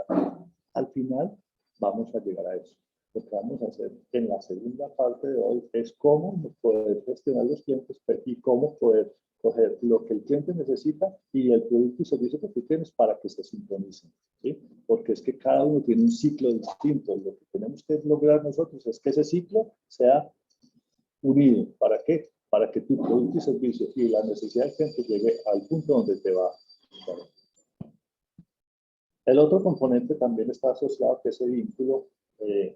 al final. Vamos a llegar a eso. Lo que vamos a hacer en la segunda parte de hoy es cómo poder gestionar los clientes y cómo poder coger lo que el cliente necesita y el producto y servicio que tú tienes para que se sincronicen. ¿Sí? Porque es que cada uno tiene un ciclo distinto. Lo que tenemos que lograr nosotros es que ese ciclo sea unido. ¿Para qué? Para que tu producto y servicio y la necesidad del cliente llegue al punto donde te va a estar. El otro componente también está asociado a que ese vínculo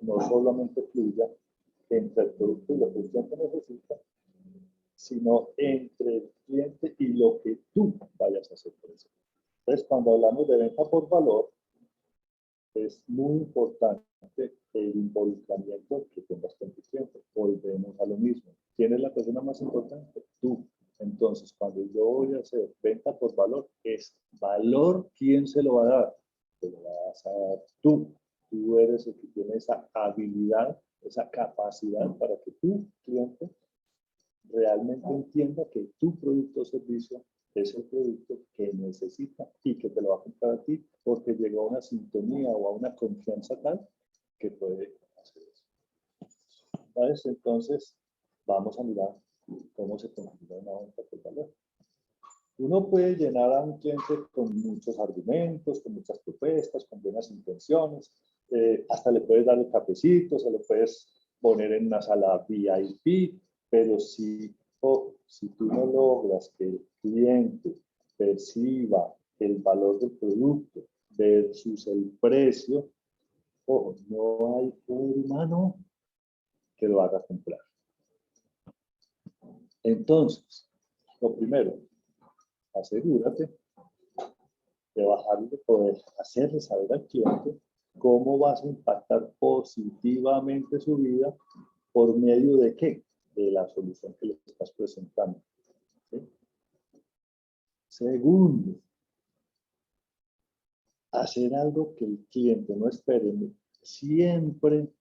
no solamente fluya entre el producto y lo que el cliente necesita, sino entre el cliente y lo que tú vayas a hacer por eso. Entonces, cuando hablamos de venta por valor, es muy importante el involucramiento que tengas con tu cliente. Volvemos a lo mismo. ¿Quién es la persona más importante? Tú. Entonces, cuando yo voy a hacer venta por valor, es valor, ¿quién se lo va a dar? Te lo vas a dar tú. Tú eres el que tiene esa habilidad, esa capacidad para que tu cliente realmente entienda que tu producto o servicio es el producto que necesita y que te lo va a comprar a ti porque llegó a una sintonía o a una confianza tal que puede hacer. ¿Sabes? Entonces, vamos a mirar cómo se configura una venta por valor. Uno puede llenar a un cliente con muchos argumentos, con muchas propuestas, con buenas intenciones. Hasta le puedes dar el cafecito, se lo puedes poner en una sala VIP, pero si tú no logras que el cliente perciba el valor del producto versus el precio, no hay un humano que lo haga comprar. Entonces, lo primero, asegúrate de bajarle, poder hacerle saber al cliente cómo vas a impactar positivamente su vida por medio de qué, de la solución que le estás presentando. ¿Sí? Segundo, hacer algo que el cliente no espere, siempre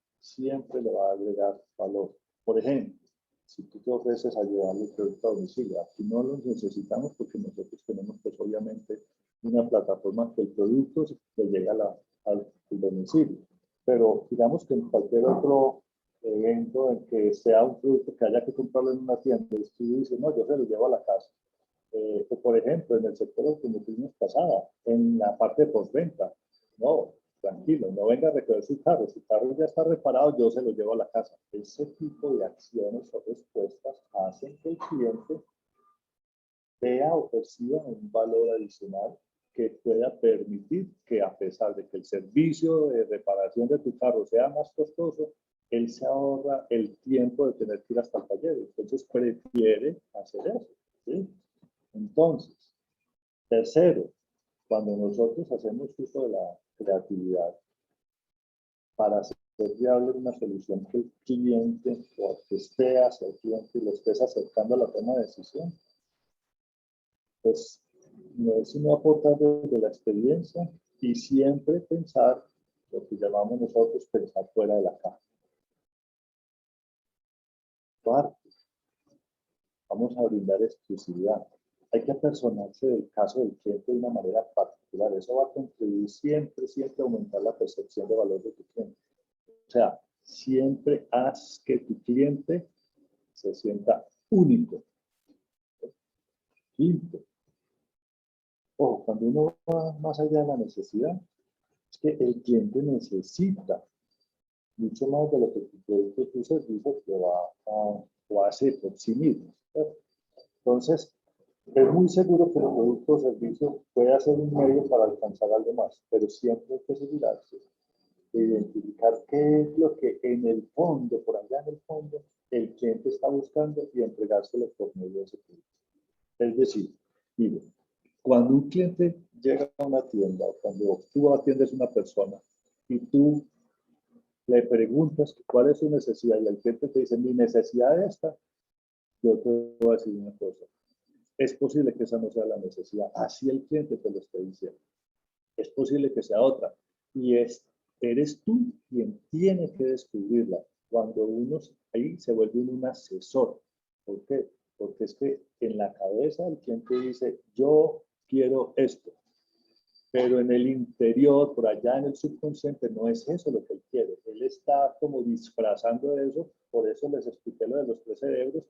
le va a agregar valor. Por ejemplo, si tú te ofreces a llevarle el producto a domicilio, aquí no lo necesitamos porque nosotros tenemos pues obviamente una plataforma que el producto te llega al domicilio. Pero digamos que en cualquier otro evento en que sea un producto que haya que comprarlo en una tienda, y tú dices, no, yo se lo llevo a la casa. Por ejemplo, en el sector automotriz pasada, en la parte de postventa, no, tranquilo, no venga a recoger su carro ya está reparado, yo se lo llevo a la casa. Ese tipo de acciones o respuestas hacen que el cliente vea o perciba un valor adicional que pueda permitir que, a pesar de que el servicio de reparación de tu carro sea más costoso, él se ahorra el tiempo de tener que ir hasta el taller. Entonces prefiere hacer eso, ¿sí? Entonces, tercero, cuando nosotros hacemos uso de la creatividad para hacer viable una solución que el cliente o que esté hacia el cliente y lo estés acercando a la toma de decisión, pues no es sino aportar desde la experiencia y siempre pensar lo que llamamos nosotros pensar fuera de la caja. Cuarto, vamos a brindar exclusividad. Hay que apersonarse del caso del cliente de una manera particular. Eso va a contribuir siempre a aumentar la percepción de valor de tu cliente. O sea, siempre haz que tu cliente se sienta único. Quinto, cuando uno va más allá de la necesidad, es que el cliente necesita mucho más de lo que tu producto o tu servicio te va a hacer por sí mismo. Entonces, es muy seguro que el producto o servicio puede ser un medio para alcanzar algo más, pero siempre hay que asegurarse de identificar qué es lo que en el fondo, por allá en el fondo, el cliente está buscando y entregárselo por medio de ese producto. Es decir, mire, cuando un cliente llega a una tienda, cuando tú atiendes a una persona y tú le preguntas cuál es su necesidad y el cliente te dice, mi necesidad es esta, yo te voy a decir una cosa. Es posible que esa no sea la necesidad, así el cliente te lo esté diciendo. Es posible que sea otra. Y eres tú quien tiene que descubrirla. Cuando uno ahí se vuelve un asesor. ¿Por qué? Porque es que en la cabeza el cliente dice, yo quiero esto. Pero en el interior, por allá en el subconsciente, no es eso lo que él quiere. Él está como disfrazando eso, por eso les expliqué lo de los 3 cerebros,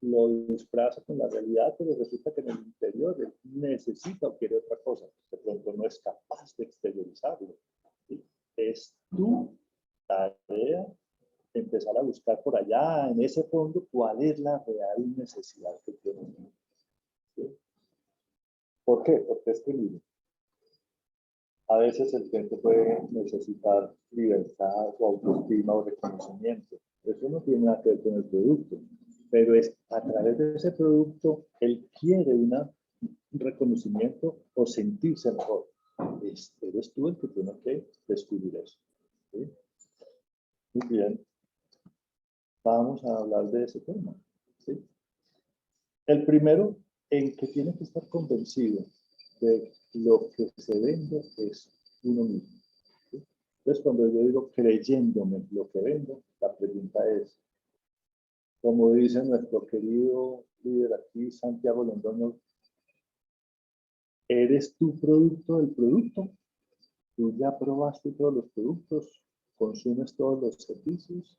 lo disfraza con la realidad, pero resulta que en el interior él necesita o quiere otra cosa. De pronto no es capaz de exteriorizarlo. ¿Sí? Es tu tarea empezar a buscar por allá, en ese fondo, cuál es la real necesidad que tiene. ¿Sí? ¿Por qué? Porque es que, mire, a veces el cliente puede necesitar libertad o autoestima o reconocimiento. Eso no tiene nada que ver con el producto, pero es a través de ese producto, él quiere un reconocimiento o sentirse mejor. Eres tú el que tiene que descubrir eso. ¿Sí? Muy bien. Vamos a hablar de ese tema. ¿Sí? El primero, en que tiene que estar convencido de lo que se vende es uno mismo. ¿Sí? Entonces, cuando yo digo creyéndome lo que vendo, la pregunta es, como dice nuestro querido líder aquí, Santiago Londoño, ¿eres tu producto el producto? ¿Tú ya probaste todos los productos? ¿Consumes todos los servicios?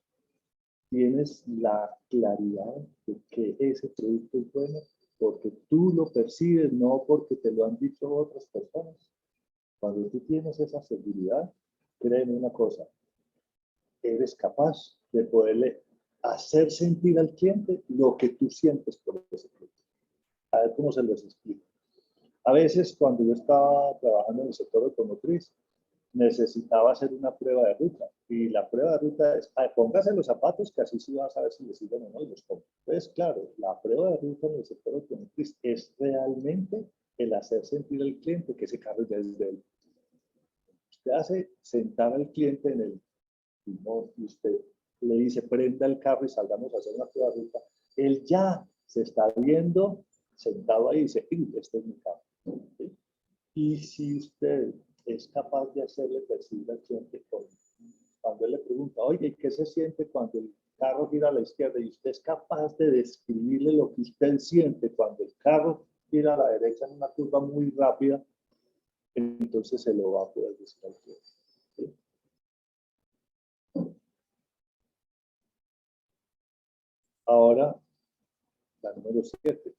tienes la claridad de que ese producto es bueno porque tú lo percibes, no porque te lo han dicho otras personas. Cuando tú tienes esa seguridad, créeme una cosa, eres capaz de poderle hacer sentir al cliente lo que tú sientes por ese producto. A ver cómo se los explico. A veces, cuando yo estaba trabajando en el sector automotriz, necesitaba hacer una prueba de ruta. Y la prueba de ruta es, póngase los zapatos, que así sí vas a ver si les sirven o no y los compro. Entonces, claro, la prueba de ruta en el sector automotriz es realmente el hacer sentir al cliente que ese carro ya es de él. Usted hace sentar al cliente en el timón y usted le dice, prenda el carro y salgamos a hacer una prueba de ruta. Él ya se está viendo sentado ahí y dice, este es mi carro. ¿Sí? Y si usted es capaz de hacerle percibir al cliente cuando él le pregunta, oye, ¿qué se siente cuando el carro gira a la izquierda? Y usted es capaz de describirle lo que usted siente cuando el carro gira a la derecha en una curva muy rápida, entonces se lo va a poder decir al cliente. ¿Sí? Ahora, la número 7.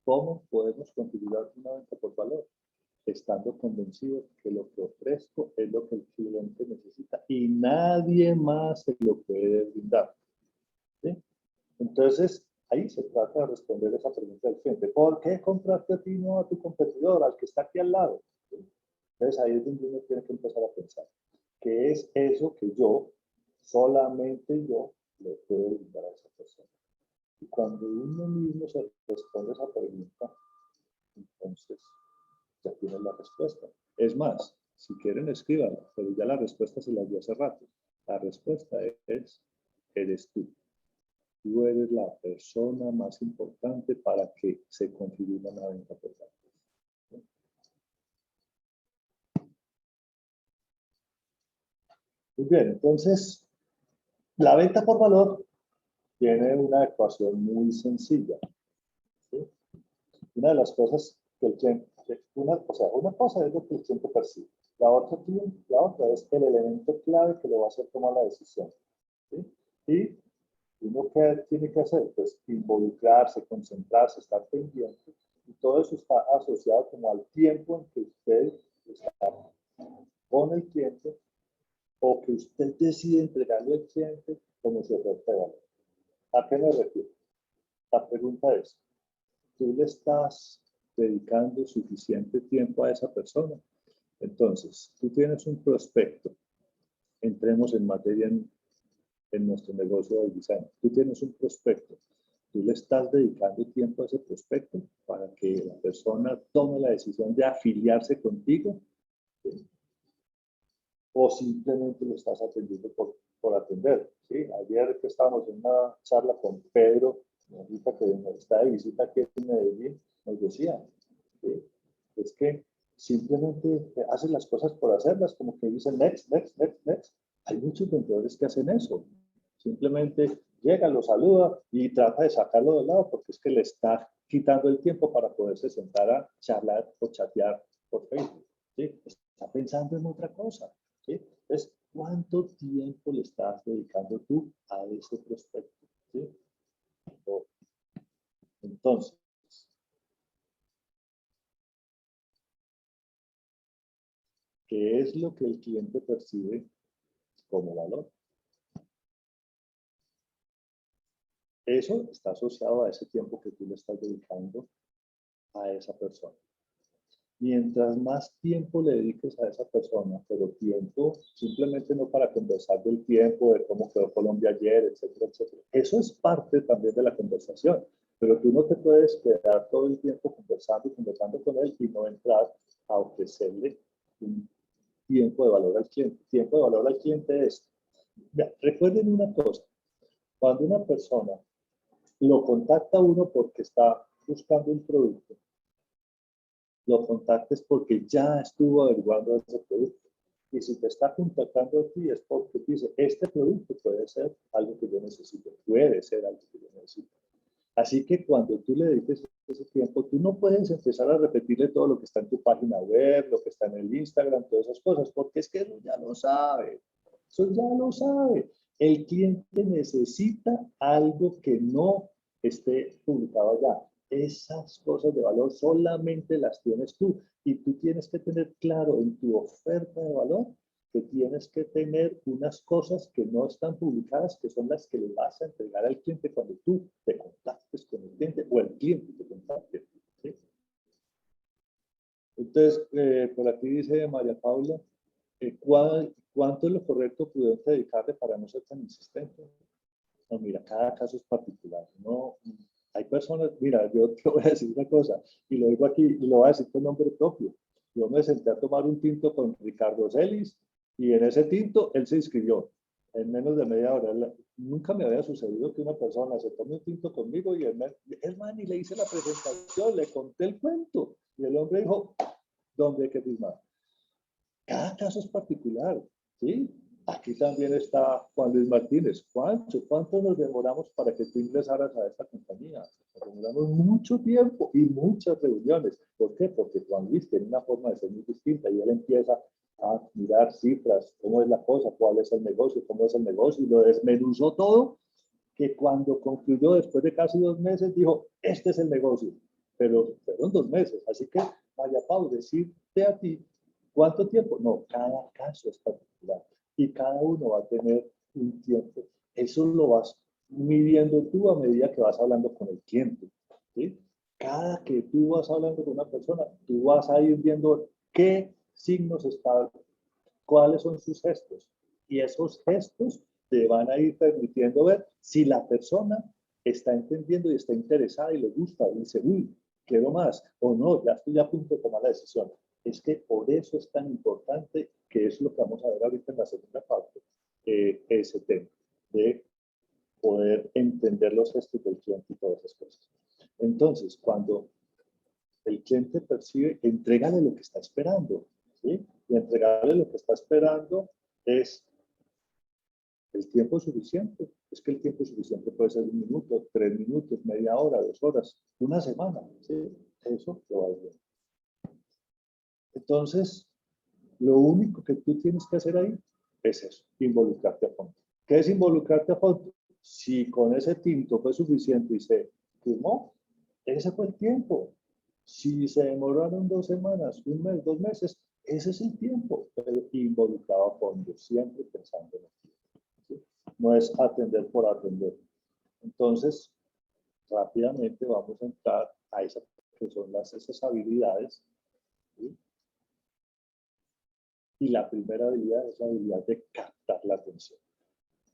¿Cómo podemos configurar una venta por valor? Estando convencidos que lo que ofrezco es lo que el cliente necesita y nadie más se lo puede brindar. ¿Sí? Entonces, ahí se trata de responder esa pregunta del cliente. ¿Por qué compraste a ti, no a tu competidor, al que está aquí al lado? ¿Sí? Entonces, ahí es donde uno tiene que empezar a pensar. ¿Qué es eso que yo, solamente yo, le puedo brindar a esa persona? Y cuando uno mismo se responde esa pregunta, entonces ya tienen la respuesta. Es más, si quieren escríbanla, pero ya la respuesta se las di hace rato. La respuesta es, eres tú. Tú eres la persona más importante para que se configure una venta por valor. ¿Sí? Muy bien, entonces, la venta por valor tiene una ecuación muy sencilla. ¿Sí? Una de las cosas que el cliente, una cosa es lo que el cliente percibe. La otra es el elemento clave que lo va a hacer tomar la decisión. ¿Sí? Y uno que tiene que hacer, pues involucrarse, concentrarse, estar pendiente. Y todo eso está asociado como al tiempo en que usted está con el cliente o que usted decide entregarle al cliente como su oferta de valor. ¿A qué me refiero? La pregunta es, ¿tú le estás dedicando suficiente tiempo a esa persona? Entonces, tú tienes un prospecto, entremos en materia en nuestro negocio de diseño. Tú tienes un prospecto, tú le estás dedicando tiempo a ese prospecto para que la persona tome la decisión de afiliarse contigo, ¿sí? O simplemente lo estás atendiendo por atender. ¿Sí? Ayer que estábamos en una charla con Pedro, ahorita que está de visita aquí en Medellín, nos decía, ¿sí? Es que simplemente hacen las cosas por hacerlas, como que dicen next, next, next, next. Hay muchos vendedores que hacen eso. Simplemente llega, lo saluda y trata de sacarlo del lado porque es que le está quitando el tiempo para poderse sentar a charlar o chatear por Facebook. ¿Sí? Está pensando en otra cosa. ¿Sí? Entonces, ¿cuánto tiempo le estás dedicando tú a ese prospecto? ¿Sí? Entonces, ¿qué es lo que el cliente percibe como valor? Eso está asociado a ese tiempo que tú le estás dedicando a esa persona. Mientras más tiempo le dediques a esa persona, pero tiempo simplemente no para conversar del tiempo, de cómo quedó Colombia ayer, etcétera, etcétera. Eso es parte también de la conversación, pero tú no te puedes quedar todo el tiempo conversando y conversando con él y no entrar a ofrecerle un tiempo de valor al cliente. Tiempo de valor al cliente es, ya, recuerden una cosa, cuando una persona lo contacta a uno porque está buscando un producto, lo contactes porque ya estuvo averiguando ese producto. Y si te está contactando a ti es porque dice, este producto puede ser algo que yo necesito, puede ser algo que yo necesito. Así que cuando tú le dediques ese tiempo, tú no puedes empezar a repetirle todo lo que está en tu página web, lo que está en el Instagram, todas esas cosas, porque es que eso ya lo sabe. Eso ya lo sabe. El cliente necesita algo que no esté publicado allá. Esas cosas de valor solamente las tienes tú. Y tú tienes que tener claro en tu oferta de valor que tienes que tener unas cosas que no están publicadas, que son las que le vas a entregar al cliente cuando tú te contactes con el cliente o el cliente te contacte. ¿Sí? Entonces, por aquí dice María Paula, ¿cuánto es lo correcto, prudente dedicarle para no ser tan insistente? No, mira, cada caso es particular. No, hay personas, mira, yo te voy a decir una cosa, y lo digo aquí, y lo voy a decir con nombre propio. Yo me senté a tomar un tinto con Ricardo Celis, y en ese tinto él se inscribió en menos de media hora. Nunca me había sucedido que una persona se tome un tinto conmigo y el man, y le hice la presentación, le conté el cuento, y el hombre dijo, ¿dónde hay que firmar? Cada caso es particular, ¿sí? Aquí también está Juan Luis Martínez. Juancho, ¿cuánto nos demoramos para que tú ingresaras a esta compañía? Nos demoramos mucho tiempo y muchas reuniones. ¿Por qué? Porque Juan Luis tiene una forma de ser muy distinta y él empieza a mirar cifras, cómo es la cosa, cuál es el negocio, cómo es el negocio, y lo desmenuzó todo, que cuando concluyó después de casi 2 meses dijo, este es el negocio. Pero fueron 2 meses, así que vaya Pau, decirte a ti, ¿cuánto tiempo? No, cada caso es particular y cada uno va a tener un tiempo. Eso lo vas midiendo tú a medida que vas hablando con el cliente. ¿Sí? Cada que tú vas hablando con una persona, tú vas a ir viendo qué signos está, cuáles son sus gestos. Y esos gestos te van a ir permitiendo ver si la persona está entendiendo y está interesada y le gusta y dice, uy, quiero más, o no, ya estoy a punto de tomar la decisión. Es que por eso es tan importante, que es lo que vamos a ver ahorita en la segunda parte, ese tema de poder entender los gestos del cliente y todas esas cosas. Entonces, cuando el cliente percibe, entrégale lo que está esperando, ¿sí? Y entregarle lo que está esperando es el tiempo suficiente. Es que el tiempo suficiente puede ser 1 minuto, 3 minutos, media hora, 2 horas, una semana, ¿sí? Eso lo va a ver. Entonces, lo único que tú tienes que hacer ahí es eso, involucrarte a fondo. ¿Qué es involucrarte a fondo? Si con ese tinto fue suficiente y se firmó, ese fue el tiempo. Si se demoraron 2 semanas, 1 mes, 2 meses, ese es el tiempo, pero involucrado a fondo, siempre pensando en el tiempo. ¿Sí? No es atender por atender. Entonces, rápidamente vamos a entrar a esas que son esas habilidades. ¿Sí? Y la primera habilidad es la habilidad de captar la atención.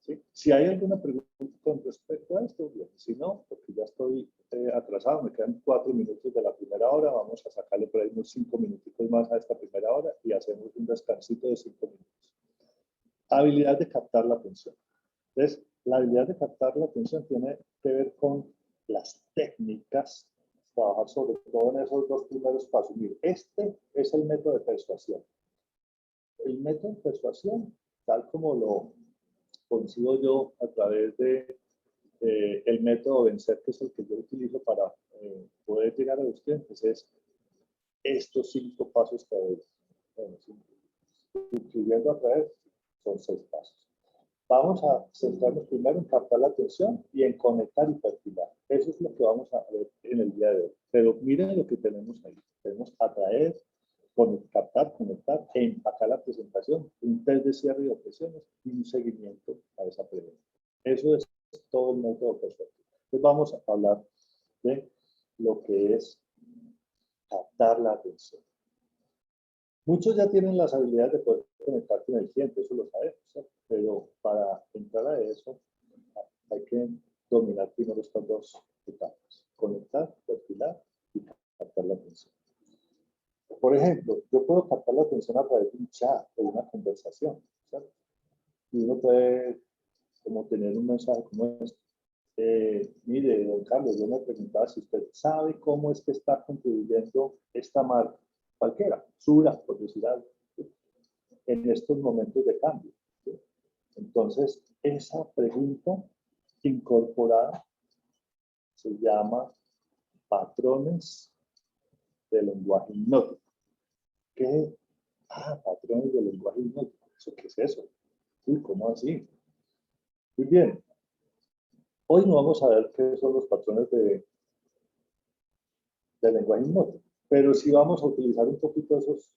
¿Sí? Si hay alguna pregunta con respecto a esto, bien. Si no, porque ya estoy atrasado, me quedan 4 minutos de la primera hora, vamos a sacarle por ahí unos 5 minutitos más a esta primera hora y hacemos un descansito de 5 minutos. Habilidad de captar la atención. Entonces, la habilidad de captar la atención tiene que ver con las técnicas, trabajar sobre todo en esos 2 primeros pasos. Mire, este es el método de persuasión. El método de persuasión, tal como lo consigo yo a través de el método vencer, que es el que yo utilizo para poder llegar a los clientes, es estos 5 pasos que doy. Incluyendo a través, son 6 pasos. Vamos a centrarnos primero en captar la atención y en conectar y perfilar. Eso es lo que vamos a ver en el día de hoy. Pero miren lo que tenemos ahí. Tenemos atraer, captar, conectar e empacar la presentación, un test de cierre y objeciones y un seguimiento a esa pregunta. Eso es todo el método persuasivo. Entonces vamos a hablar de lo que es captar la atención. Muchos ya tienen las habilidades de poder conectar con el cliente, eso lo sabemos, ¿sí? Pero para entrar a eso hay que dominar primero estas 2 etapas, conectar, perfilar y captar la atención. Por ejemplo, yo puedo captar la atención a través de un chat o una conversación, ¿cierto? Y uno puede como tener un mensaje como este. Mire, don Carlos, yo me preguntaba si usted sabe cómo es que está contribuyendo esta marca, cualquiera, Sura, por decir algo, ¿sí? En estos momentos de cambio. ¿Sí? Entonces, esa pregunta incorporada se llama patrones de lenguaje hipnótico. ¿Qué? Patrones de lenguaje hipnótico. ¿Eso qué es eso? ¿Sí? ¿Cómo así? Muy bien. Hoy no vamos a ver qué son los patrones de lenguaje hipnótico, pero sí vamos a utilizar un poquito esos,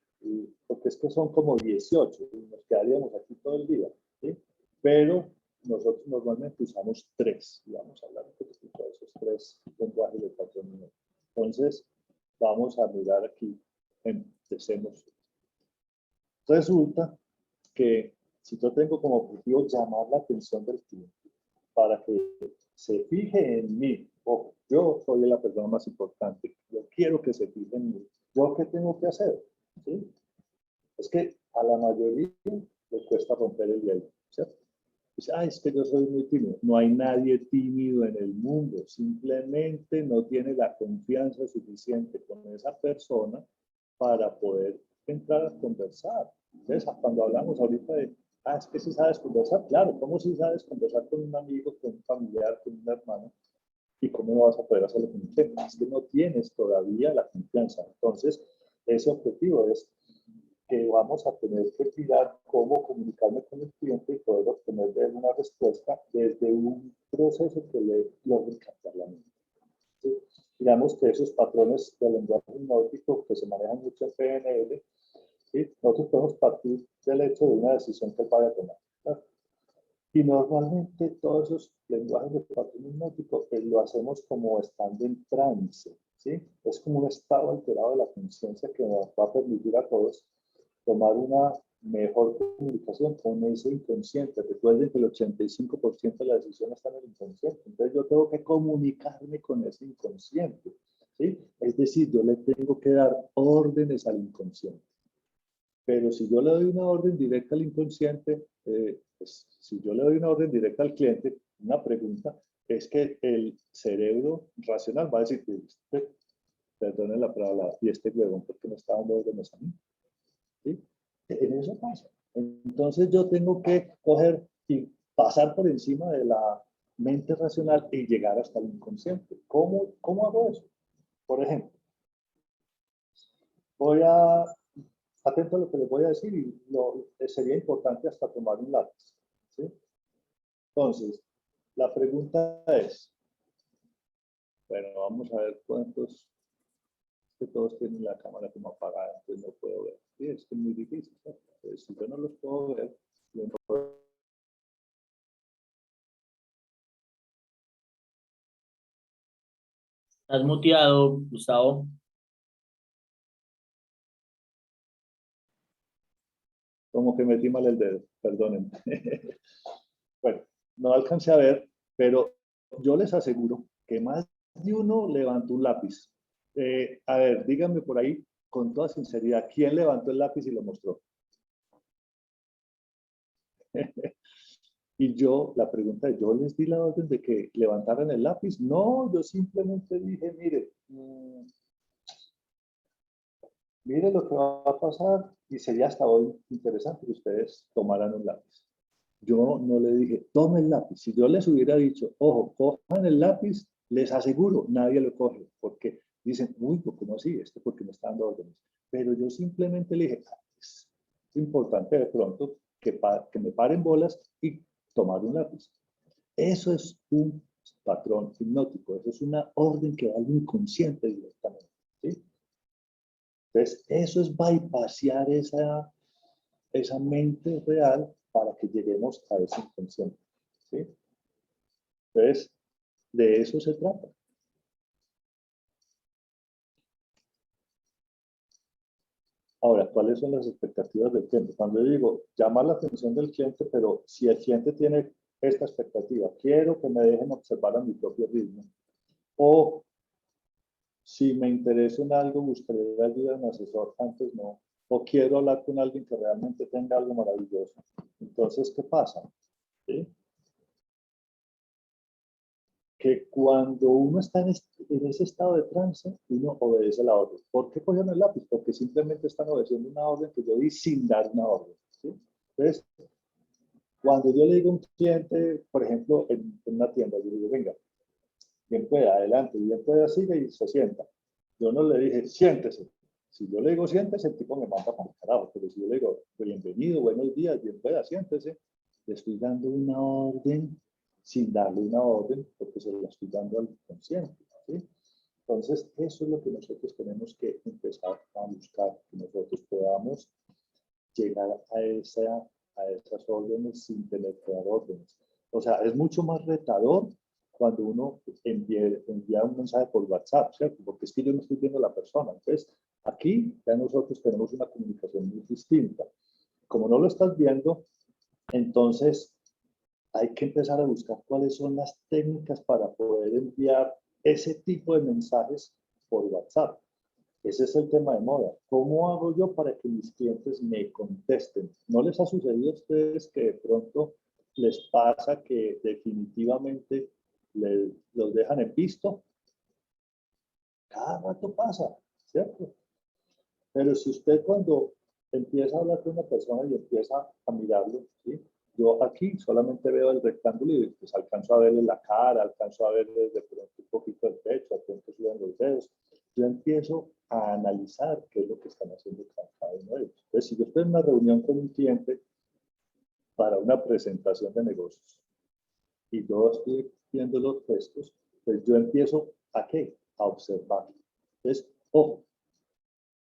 porque es que son como 18, y nos quedaríamos aquí todo el día, ¿sí? Pero nosotros normalmente usamos 3, y vamos a hablar un poquito de esos 3 lenguajes de patrón hipnótico. Entonces, vamos a mirar aquí, empecemos. Resulta que si yo tengo como objetivo llamar la atención del cliente para que se fije en mí, ojo, yo soy la persona más importante, yo quiero que se fije en mí, ¿yo qué tengo que hacer? ¿Sí? Es que a la mayoría le cuesta romper el hielo, ¿cierto? Dice, es que yo soy muy tímido. No hay nadie tímido en el mundo, simplemente no tiene la confianza suficiente con esa persona para poder entrar a conversar. Entonces, cuando hablamos ahorita de, es que si sabes conversar, claro, ¿cómo si sabes conversar con un amigo, con un familiar, con un hermano? ¿Y cómo no vas a poder hacerlo con un cliente? Es que no tienes todavía la confianza. Entonces, ese objetivo es que vamos a tener que mirar cómo comunicarme con el cliente y poder obtener de él una respuesta desde un proceso que le logre captar la mente. ¿Sí? Digamos que esos patrones de lenguaje hipnótico que se manejan mucho en PNL, ¿sí? Nosotros podemos partir del hecho de una decisión que él vaya a tomar, ¿verdad? Y normalmente todos esos lenguajes de patrón hipnótico lo hacemos como estando en trance, ¿sí? Es como un estado alterado de la conciencia que nos va a permitir a todos tomar una mejor comunicación con ese inconsciente. Recuerden que el 85% de la decisión está en el inconsciente. Entonces yo tengo que comunicarme con ese inconsciente, ¿sí? Es decir, yo le tengo que dar órdenes al inconsciente. Pero si yo le doy una orden directa al inconsciente, pues, si yo le doy una orden directa al cliente, una pregunta, es que el cerebro racional va a decir, perdone la palabra, y este huevón, ¿por qué me está dando órdenes a mí? ¿Sí? En eso pasa. Entonces yo tengo que coger y pasar por encima de la mente racional y llegar hasta el inconsciente. ¿Cómo hago eso? Por ejemplo, voy a, atento a lo que les voy a decir y sería importante hasta tomar un lápiz. ¿Sí? Entonces, la pregunta es, bueno, vamos a ver cuántos, que todos tienen la cámara como apagada, entonces no puedo ver. Sí, es que es muy difícil. ¿No? Entonces, si yo no los puedo ver, yo no puedo. Estás muteado, Gustavo. Como que metí mal el dedo, perdonen. Bueno, no alcancé a ver, pero yo les aseguro que más de uno levantó un lápiz. A ver, díganme por ahí con toda sinceridad, ¿quién levantó el lápiz y lo mostró? Y yo, la pregunta es, ¿yo les di la orden de que levantaran el lápiz? No, yo simplemente dije, mire lo que va a pasar y sería hasta hoy interesante que ustedes tomaran un lápiz. Yo no le dije, tome el lápiz. Si yo les hubiera dicho, ojo, cojan el lápiz, les aseguro, nadie lo coge, porque dicen, uy, ¿cómo así? ¿Esto porque me está dando órdenes? Pero yo simplemente le dije, es importante de pronto que me paren bolas y tomar un lápiz. Eso es un patrón hipnótico, eso es una orden que va al inconsciente directamente. ¿Sí? Entonces, eso es bypassear esa mente real para que lleguemos a ese inconsciente. ¿Sí? Entonces, de eso se trata. Ahora, ¿cuáles son las expectativas del cliente? Cuando yo digo, llamar la atención del cliente, pero si el cliente tiene esta expectativa, quiero que me dejen observar a mi propio ritmo, o si me interesa en algo, buscaré ayuda en asesor, antes no, o quiero hablar con alguien que realmente tenga algo maravilloso. Entonces, ¿qué pasa? ¿Sí? Que cuando uno está en ese estado de trance, uno obedece la orden. ¿Por qué cogieron el lápiz? Porque simplemente están obedeciendo una orden que yo di sin dar una orden. ¿Sí? Entonces, cuando yo le digo a un cliente, por ejemplo, en una tienda, yo le digo, venga, bien pueda, adelante, bien pueda, siga y se sienta. Yo no le dije, siéntese. Si yo le digo siéntese, el tipo me manda para el carajo. Pero si yo le digo, bienvenido, buenos días, bien pueda, siéntese, le estoy dando una orden sin darle una orden, porque se la estoy dando al inconsciente, ¿sí? Entonces, eso es lo que nosotros tenemos que empezar a buscar, que nosotros podamos llegar a esas órdenes sin tener que dar órdenes. O sea, es mucho más retador cuando uno envía un mensaje por WhatsApp, ¿cierto? Porque es que yo no estoy viendo a la persona. Entonces, aquí ya nosotros tenemos una comunicación muy distinta. Como no lo estás viendo, entonces hay que empezar a buscar cuáles son las técnicas para poder enviar ese tipo de mensajes por WhatsApp. Ese es el tema de moda. ¿Cómo hago yo para que mis clientes me contesten? ¿No les ha sucedido a ustedes que de pronto les pasa que definitivamente los dejan en visto? Cada rato pasa, ¿cierto? Pero si usted cuando empieza a hablar con una persona y empieza a mirarlo, ¿sí? Yo aquí solamente veo el rectángulo y pues alcanzo a verle la cara, alcanzo a verle de pronto un poquito el pecho, de pronto suben los dedos. Yo empiezo a analizar qué es lo que están haciendo cada uno de ellos. Entonces, si yo estoy en una reunión con un cliente para una presentación de negocios y yo estoy viendo los textos, pues yo empiezo ¿a qué? A observar. Entonces, ojo,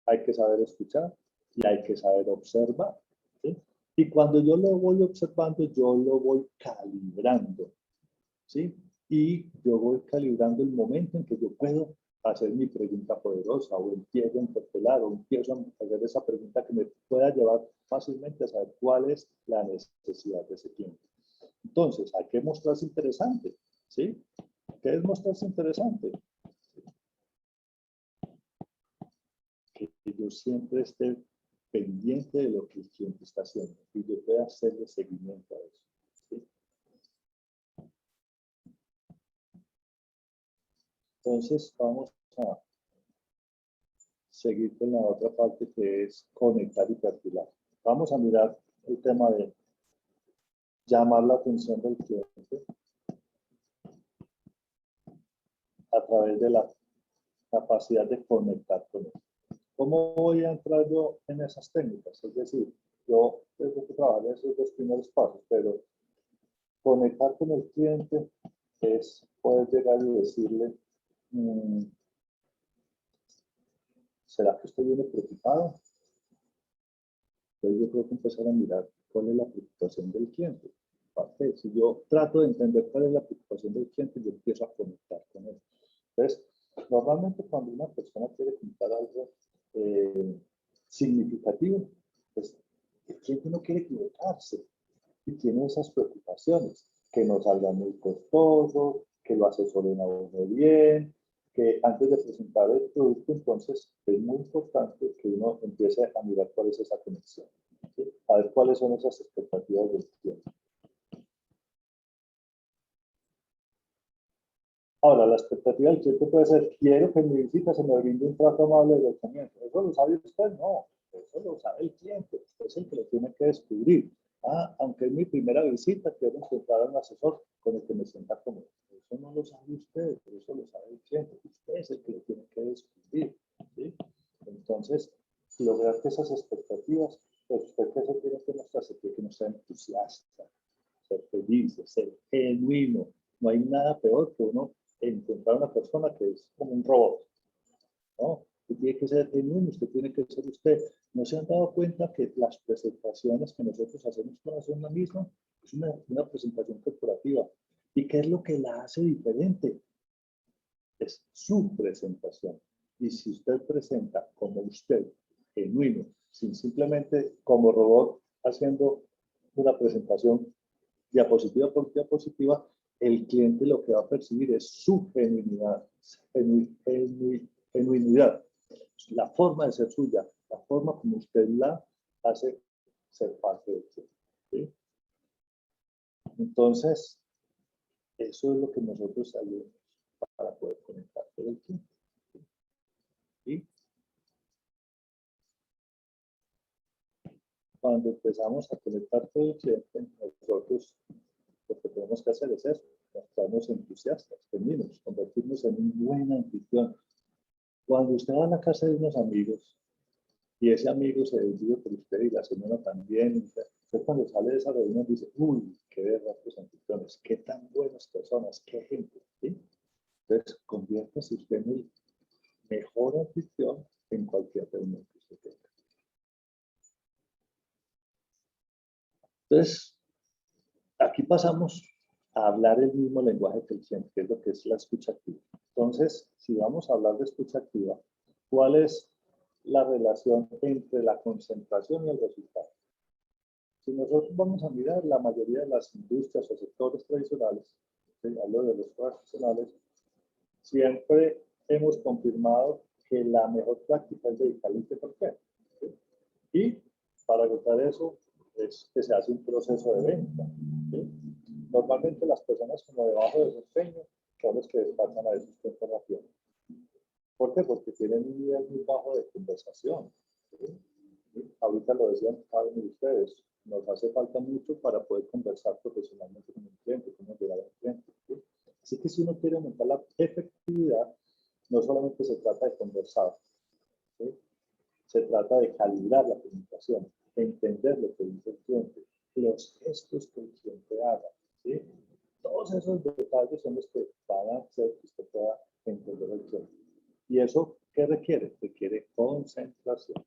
hay que saber escuchar y hay que saber observar, ¿sí? Y cuando yo lo voy observando, yo lo voy calibrando, ¿sí? Y yo voy calibrando el momento en que yo puedo hacer mi pregunta poderosa o empiezo a interpelar o empiezo a hacer esa pregunta que me pueda llevar fácilmente a saber cuál es la necesidad de ese cliente. Entonces, hay que mostrarse interesante, ¿sí? ¿Qué es mostrarse interesante? Que yo siempre esté pendiente de lo que el cliente está haciendo y yo pueda hacerle seguimiento a eso, ¿sí? Entonces, vamos a seguir con la otra parte que es conectar y perfilar. Vamos a mirar el tema de llamar la atención del cliente a través de la capacidad de conectar con él. ¿Cómo voy a entrar yo en esas técnicas? Es decir, yo tengo que trabajar esos dos primeros pasos, pero conectar con el cliente es poder llegar y decirle, ¿será que usted viene preocupado? Entonces yo creo que empezar a mirar cuál es la preocupación del cliente. Si yo trato de entender cuál es la preocupación del cliente, yo empiezo a conectar con él. Entonces, normalmente cuando una persona quiere contar algo significativo, pues el cliente no quiere equivocarse y tiene esas preocupaciones, que no salga muy costoso, que lo asesoren a uno bien, que antes de presentar el producto, entonces es muy importante que uno empiece a mirar cuál es esa conexión, ¿sí? A ver cuáles son esas expectativas del cliente. Ahora, la expectativa del cliente puede ser, quiero que en mi visita se me brinde un trato amable de tratamiento. ¿Eso lo sabe usted? No, eso lo sabe el cliente, usted es el que lo tiene que descubrir. Aunque es mi primera visita, quiero encontrar a un asesor con el que me sienta cómodo. Eso no lo sabe usted, eso lo sabe el cliente. Usted es el que lo tiene que descubrir, ¿sí? Entonces, lograr que esas expectativas, pues usted que se tiene que mostrar, se tiene que mostrar entusiasta, ser feliz, ser genuino. No hay nada peor que uno encontrar una persona que es como un robot, ¿no? Usted tiene que ser genuino, usted tiene que ser usted. ¿No se han dado cuenta que las presentaciones que nosotros hacemos para hacer una misma es una presentación corporativa? ¿Y qué es lo que la hace diferente? Es su presentación. Y si usted presenta como usted, genuino, sin simplemente como robot haciendo una presentación diapositiva por diapositiva, el cliente lo que va a percibir es su genuinidad, genuinidad, la forma de ser suya, la forma como usted la hace ser parte del cliente, ¿sí? Entonces, eso es lo que nosotros hacemos para poder conectar con el cliente, ¿sí? Cuando empezamos a conectar con el cliente, nosotros lo que tenemos que hacer es eso, mostrarnos entusiastas, genuinos, convertirnos en un buen anfitrión. Cuando usted va a la casa de unos amigos y ese amigo se decide por usted y la señora también, Usted cuando sale de esa reunión dice, uy, qué berracos anfitriones, qué tan buenas personas, qué gente, ¿sí? Entonces, conviértase usted en el mejor anfitrión en cualquier reunión que usted tenga. Entonces, aquí pasamos a hablar el mismo lenguaje que el cliente, que es lo que es la escucha activa. Entonces, si vamos a hablar de escucha activa, ¿cuál es la relación entre la concentración y el resultado? Si nosotros vamos a mirar la mayoría de las industrias o sectores tradicionales, ¿sí? Hablo de los tradicionales, siempre hemos confirmado que la mejor práctica es dedicarle tiempo al cliente, ¿sí? Y para lograr eso es que se hace un proceso de venta, ¿sí? Normalmente las personas como de bajo desempeño son los que despachan a veces esta información. ¿Por qué? Porque tienen un nivel muy bajo de conversación, ¿sí? Ahorita lo decían cada uno de ustedes, nos hace falta mucho para poder conversar profesionalmente con el cliente, cómo llegar al cliente, ¿sí? Así que si uno quiere aumentar la efectividad, no solamente se trata de conversar, ¿sí? Se trata de calibrar la comunicación, de entender lo que dice el cliente, los gestos que el cliente haga, ¿sí? Todos esos detalles son los que van a hacer que usted pueda entender el cliente. ¿Y eso qué requiere? Requiere concentración.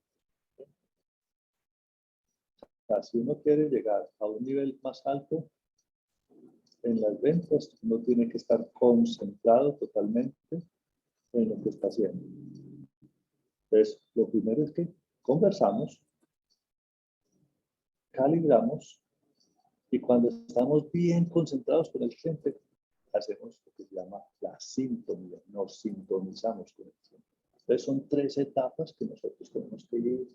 O sea, si uno quiere llegar a un nivel más alto en las ventas, uno tiene que estar concentrado totalmente en lo que está haciendo. Entonces, lo primero es que conversamos, calibramos, y cuando estamos bien concentrados con el cliente, hacemos lo que se llama la sintonía, nos sintonizamos con el cliente. Entonces, son 3 etapas que nosotros tenemos que ir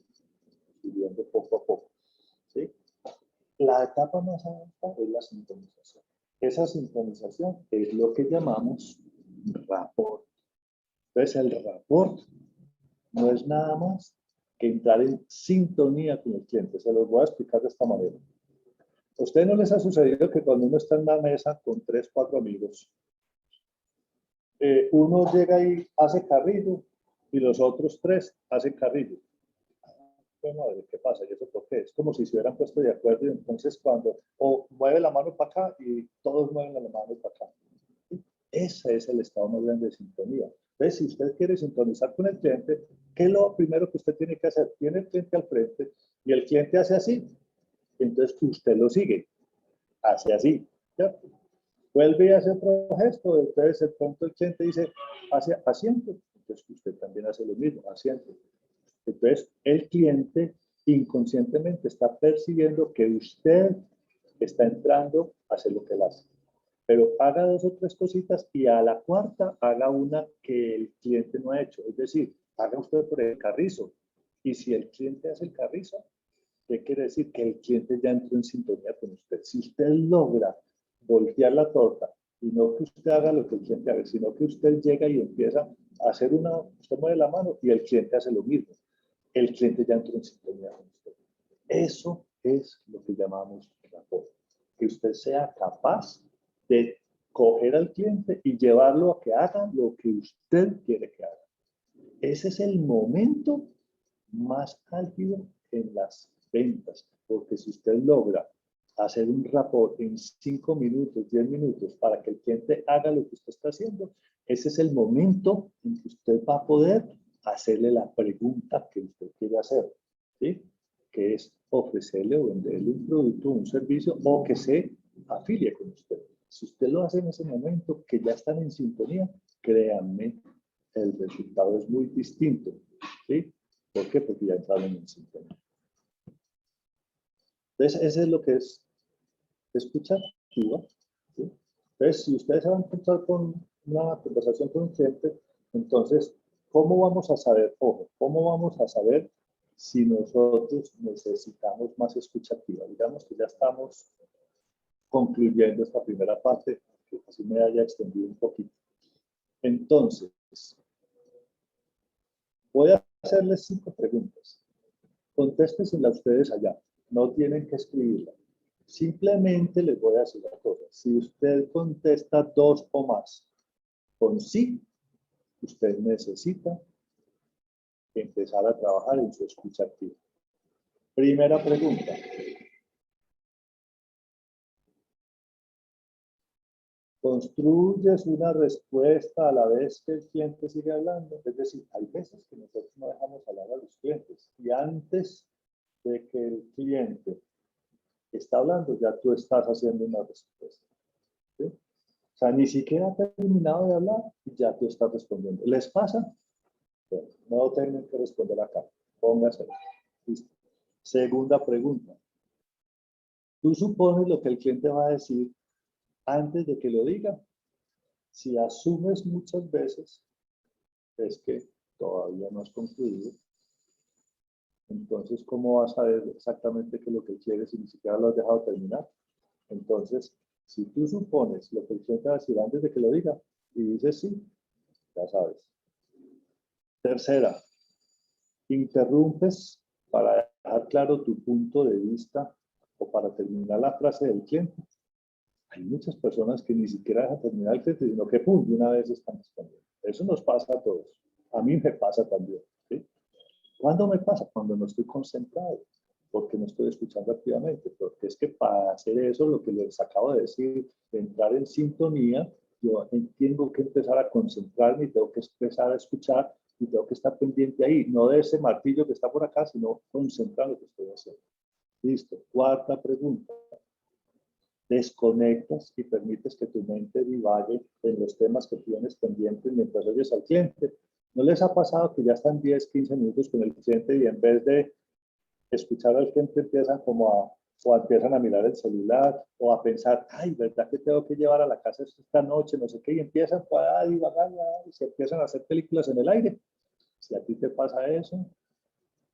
viviendo poco a poco, ¿sí? La etapa más alta es la sintonización. Esa sintonización es lo que llamamos rapport. Entonces, el rapport no es nada más que entrar en sintonía con el cliente. Se los voy a explicar de esta manera. ¿A ustedes no les ha sucedido que cuando uno está en una mesa con 3, 4 amigos, uno llega y hace carrillo y los otros 3 hacen carrillo? Bueno, a ver, ¿qué pasa? ¿Y eso por qué? Es como si se hubieran puesto de acuerdo y entonces cuando o mueve la mano para acá y todos mueven la mano para acá. Ese es el estado más grande de sintonía. Entonces, si usted quiere sintonizar con el cliente, ¿qué es lo primero que usted tiene que hacer? Tiene el cliente al frente y el cliente hace así, entonces usted lo sigue, hace así, ¿cierto? Vuelve y hace otro gesto, entonces de pronto el cliente dice, hace asiento, entonces usted también hace lo mismo, asiento. Entonces, el cliente inconscientemente está percibiendo que usted está entrando a hacer lo que él hace. Pero haga 2 o 3 cositas y a la cuarta haga una que el cliente no ha hecho. Es decir, haga usted por el carrizo. Y si el cliente hace el carrizo, ¿qué quiere decir? Que el cliente ya entró en sintonía con usted. Si usted logra voltear la torta y no que usted haga lo que el cliente haga, sino que usted llega y empieza a hacer usted mueve la mano y el cliente hace lo mismo. El cliente ya entró en sintonía con usted. Eso es lo que llamamos rapport. Que usted sea capaz de coger al cliente y llevarlo a que haga lo que usted quiere que haga. Ese es el momento más álgido en las ventas, porque si usted logra hacer un rapport en 5 minutos, 10 minutos, para que el cliente haga lo que usted está haciendo, ese es el momento en que usted va a poder hacerle la pregunta que usted quiere hacer, ¿sí? Que es ofrecerle o venderle un producto o un servicio o que se afilie con usted. Si usted lo hace en ese momento, que ya están en sintonía, créanme, el resultado es muy distinto, ¿sí? ¿Por qué? Porque ya entraron en sintonía. Entonces, eso es lo que es escucha activa, ¿sí? Entonces, si ustedes se van a encontrar con una conversación con un cliente, entonces, ¿cómo vamos a saber, ojo, cómo vamos a saber si nosotros necesitamos más escucha activa? Digamos que ya estamos concluyendo esta primera parte, que así me haya extendido un poquito. Entonces, voy a hacerles 5 preguntas. Contéstenselas ustedes allá. No tienen que escribirla. Simplemente les voy a decir una cosa. Si usted contesta 2 o más con sí, usted necesita empezar a trabajar en su escucha activa. Primera pregunta. construyes una respuesta a la vez que el cliente sigue hablando. Es decir, hay veces que nosotros no dejamos hablar a los clientes y antes de que el cliente está hablando, ya tú estás haciendo una respuesta. ¿Sí? O sea, ni siquiera ha terminado de hablar y ya tú estás respondiendo. ¿Les pasa? Bueno, no tienen que responder acá. Póngase. Listo. Segunda pregunta. Tú supones lo que el cliente va a decir antes de que lo diga. Si asumes muchas veces, es que todavía no has concluido. Entonces, ¿cómo vas a ver exactamente qué es lo que quieres si ni siquiera lo has dejado terminar? Entonces, si tú supones lo que el cliente va a decir antes de que lo diga y dices sí, ya sabes. Tercera, interrumpes para dejar claro tu punto de vista o para terminar la frase del cliente. Hay muchas personas que ni siquiera dejan terminar el cliente, sino que pum, de una vez están respondiendo. Eso nos pasa a todos. A mí me pasa también. ¿Sí? ¿Cuándo me pasa? Cuando no estoy concentrado, porque no estoy escuchando activamente, porque es que para hacer eso, lo que les acabo de decir, de entrar en sintonía, yo tengo que empezar a concentrarme y tengo que empezar a escuchar y tengo que estar pendiente ahí, no de ese martillo que está por acá, sino concentrar lo que estoy haciendo. Listo. Cuarta pregunta. Desconectas y permites que tu mente divague en los temas que tienes pendientes mientras oyes al cliente. ¿No les ha pasado que ya están 10, 15 minutos con el cliente y en vez de escuchar al cliente empiezan o empiezan a mirar el celular o a pensar, ay, ¿verdad que tengo que llevar a la casa esta noche? No sé qué, y empiezan a divagar y se empiezan a hacer películas en el aire? Si a ti te pasa eso,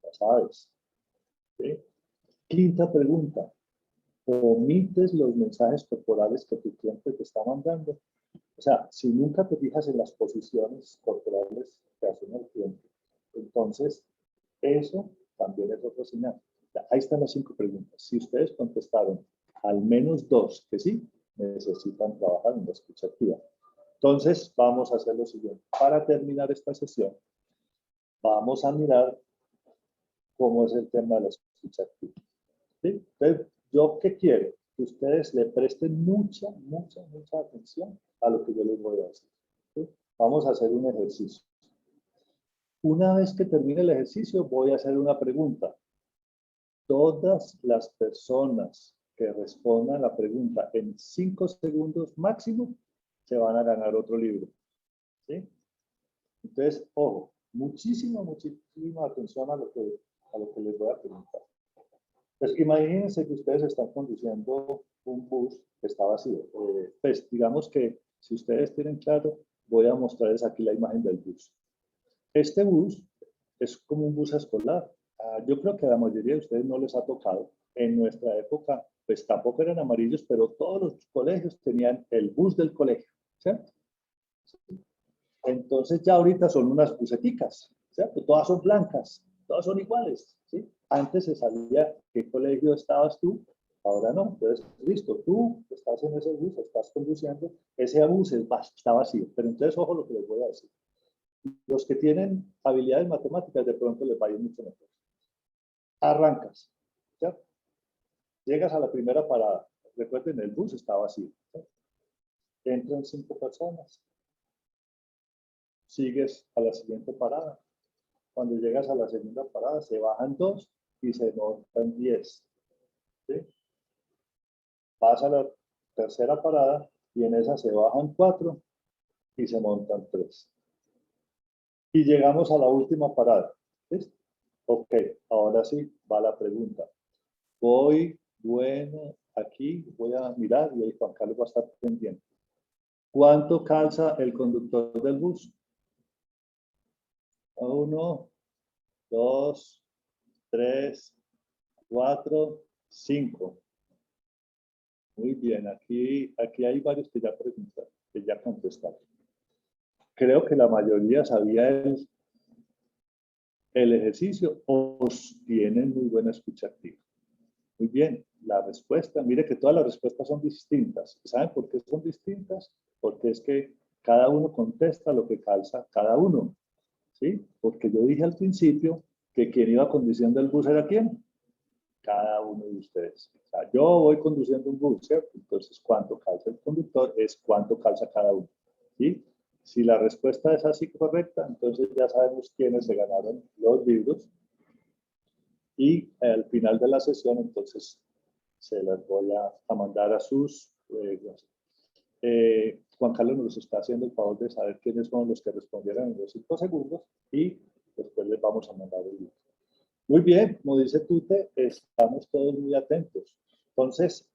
ya sabes. ¿Sí? Quinta pregunta. Omites los mensajes corporales que tu cliente te está mandando. O sea, si nunca te fijas en las posiciones corporales que hace el cliente, entonces eso también es otra señal. Ahí están las 5 preguntas. Si ustedes contestaron al menos 2 que sí, necesitan trabajar en la escucha activa. Entonces, vamos a hacer lo siguiente. Para terminar esta sesión, vamos a mirar cómo es el tema de la escucha activa. ¿Sí? Entonces, ¿yo qué quiero? Que ustedes le presten mucha atención a lo que yo les voy a decir. ¿Sí? Vamos a hacer un ejercicio. Una vez que termine el ejercicio, voy a hacer una pregunta. Todas las personas que respondan la pregunta en 5 segundos máximo, se van a ganar otro libro. ¿Sí? Entonces, ojo, muchísima atención a lo que les voy a preguntar. Pues imagínense que ustedes están conduciendo un bus que está vacío. Pues digamos que si ustedes tienen claro, voy a mostrarles aquí la imagen del bus. Este bus es como un bus escolar. Yo creo que a la mayoría de ustedes no les ha tocado. En nuestra época, pues tampoco eran amarillos, pero todos los colegios tenían el bus del colegio, ¿cierto? Entonces ya ahorita son unas buseticas, ¿cierto? Todas son blancas, todas son iguales, ¿sí? Antes se sabía qué colegio estabas tú, ahora no. Entonces, listo, tú estás en ese bus, estás conduciendo, ese bus está vacío. Pero entonces, ojo lo que les voy a decir. Los que tienen habilidades matemáticas de pronto les va a ir mucho mejor. Arrancas, ¿cierto? Llegas a la primera parada. Recuerden, el bus está vacío, ¿cierto? Entran 5 personas. Sigues a la siguiente parada. Cuando llegas a la segunda parada, se bajan 2 y se montan 10. ¿Sí? Vas a la tercera parada y en esa se bajan 4 y se montan 3. Y llegamos a la última parada. ¿Listo? Ok, ahora sí va la pregunta. Bueno, aquí voy a mirar y ahí Juan Carlos va a estar pendiente. ¿Cuánto calza el conductor del bus? 1, 2, 3, 4, 5. Muy bien, aquí hay varios que ya preguntaron, que ya contestaron. Creo que la mayoría sabía el ejercicio o tienen muy buena escucha activa. Muy bien, la respuesta, mire que todas las respuestas son distintas. ¿Saben por qué son distintas? Porque es que cada uno contesta lo que calza cada uno. ¿Sí? Porque yo dije al principio que quien iba conduciendo el bus era quién. cada uno de ustedes. O sea, yo voy conduciendo un bus, ¿cierto? Entonces, ¿cuánto calza el conductor? Es cuánto calza cada uno. ¿Sí? Si la respuesta es así correcta, entonces ya sabemos quiénes se ganaron los libros. Y al final de la sesión, entonces, se las voy a mandar a sus... Juan Carlos nos está haciendo el favor de saber quiénes son los que respondieron en los 5 segundos y después les vamos a mandar el libro. Muy bien, como dice Tute, estamos todos muy atentos. Entonces,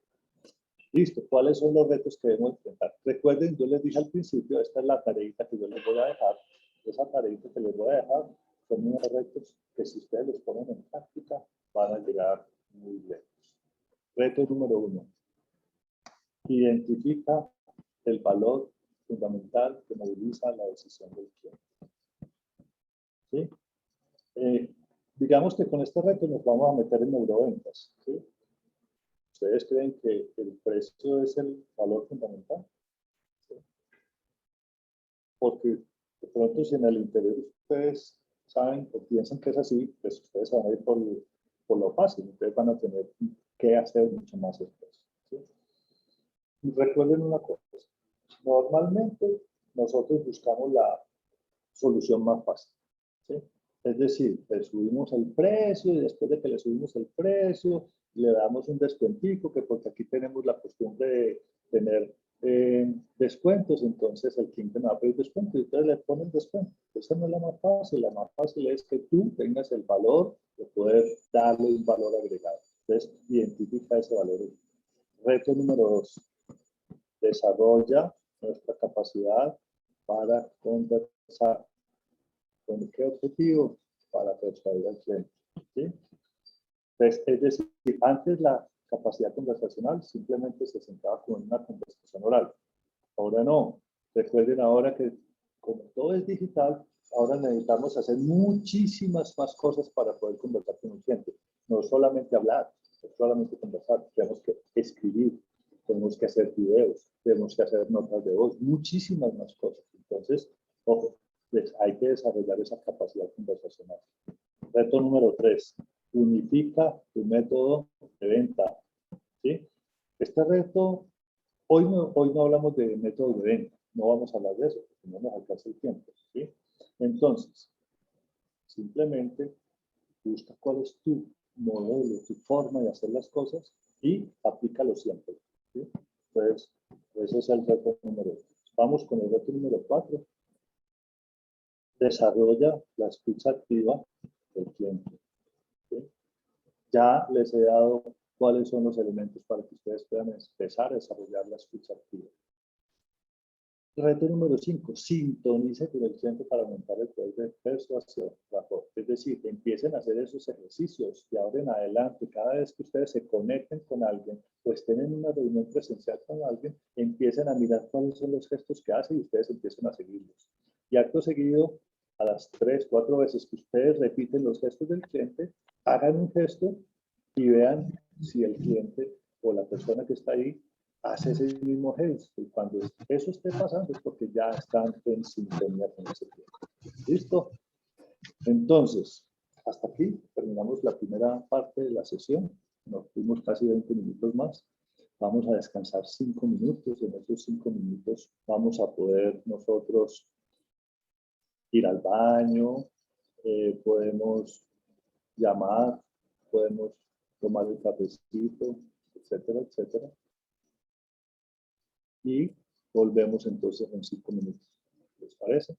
listo, ¿cuáles son los retos que debemos enfrentar? Recuerden, yo les dije al principio, esta es la tareita que yo les voy a dejar. Esa tareita que les voy a dejar son unos retos que si ustedes los ponen en práctica van a llegar muy lejos. Reto número 1. Identifica el valor fundamental que moviliza la decisión del cliente. ¿Sí? Digamos que con este reto nos vamos a meter en neuroventas. ¿Sí? ¿Ustedes creen que el precio es el valor fundamental? ¿Sí? Porque de pronto si en el interior ustedes saben o piensan que es así, pues ustedes van a ir por lo fácil. Ustedes van a tener que hacer mucho más esfuerzo. ¿Sí? Y recuerden una cosa. Normalmente nosotros buscamos la solución más fácil. ¿Sí? Es decir, le subimos el precio y después de que le subimos el precio, le damos un descuentico, que porque aquí tenemos la costumbre de tener descuentos, entonces el cliente me va a pedir descuento y ustedes le ponen descuento. Esa no es la más fácil, la más fácil es que tú tengas el valor de poder darle un valor agregado. Entonces, identifica ese valor. Reto número 2. Desarrolla nuestra capacidad para conversar. ¿Con qué objetivo? Para persuadir al cliente. ¿Sí? Entonces, es decir, antes la capacidad conversacional simplemente se centraba con una conversación oral. Ahora no. Recuerden ahora que como todo es digital, ahora necesitamos hacer muchísimas más cosas para poder conversar con un cliente. No solamente hablar, no solamente conversar, tenemos que escribir, tenemos que hacer videos, tenemos que hacer notas de voz, muchísimas más cosas. Entonces, ojo, pues hay que desarrollar esa capacidad conversacional. Reto número 3. Unifica tu método de venta. ¿Sí? Este reto, hoy no hablamos de método de venta, no vamos a hablar de eso, porque no nos alcanza el tiempo. ¿Sí? Entonces, simplemente busca cuál es tu modelo, tu forma de hacer las cosas y aplícalo siempre. ¿Sí? Entonces, ese es el reto número 2. Vamos con el reto número 4. Desarrolla la escucha activa del cliente. ¿Sí? Ya les he dado cuáles son los elementos para que ustedes puedan empezar a desarrollar la escucha activa. Reto número 5, sintonice con el cliente para aumentar el poder de persuasión. Es decir, empiecen a hacer esos ejercicios de ahora en adelante. Cada vez que ustedes se conecten con alguien o estén en una reunión presencial con alguien, empiecen a mirar cuáles son los gestos que hace y ustedes empiecen a seguirlos. Y acto seguido, a las 3, 4 veces que ustedes repiten los gestos del cliente, hagan un gesto y vean si el cliente o la persona que está ahí hace ese mismo gesto. Y cuando eso esté pasando es porque ya están en sintonía con ese cliente. ¿Listo? Entonces, hasta aquí terminamos la primera parte de la sesión. Nos fuimos casi 20 minutos más. Vamos a descansar 5 minutos. En esos 5 minutos vamos a poder nosotros ir al baño, podemos llamar, podemos tomar el cafecito, etcétera, etcétera. Y volvemos entonces en 5 minutos. ¿Les parece?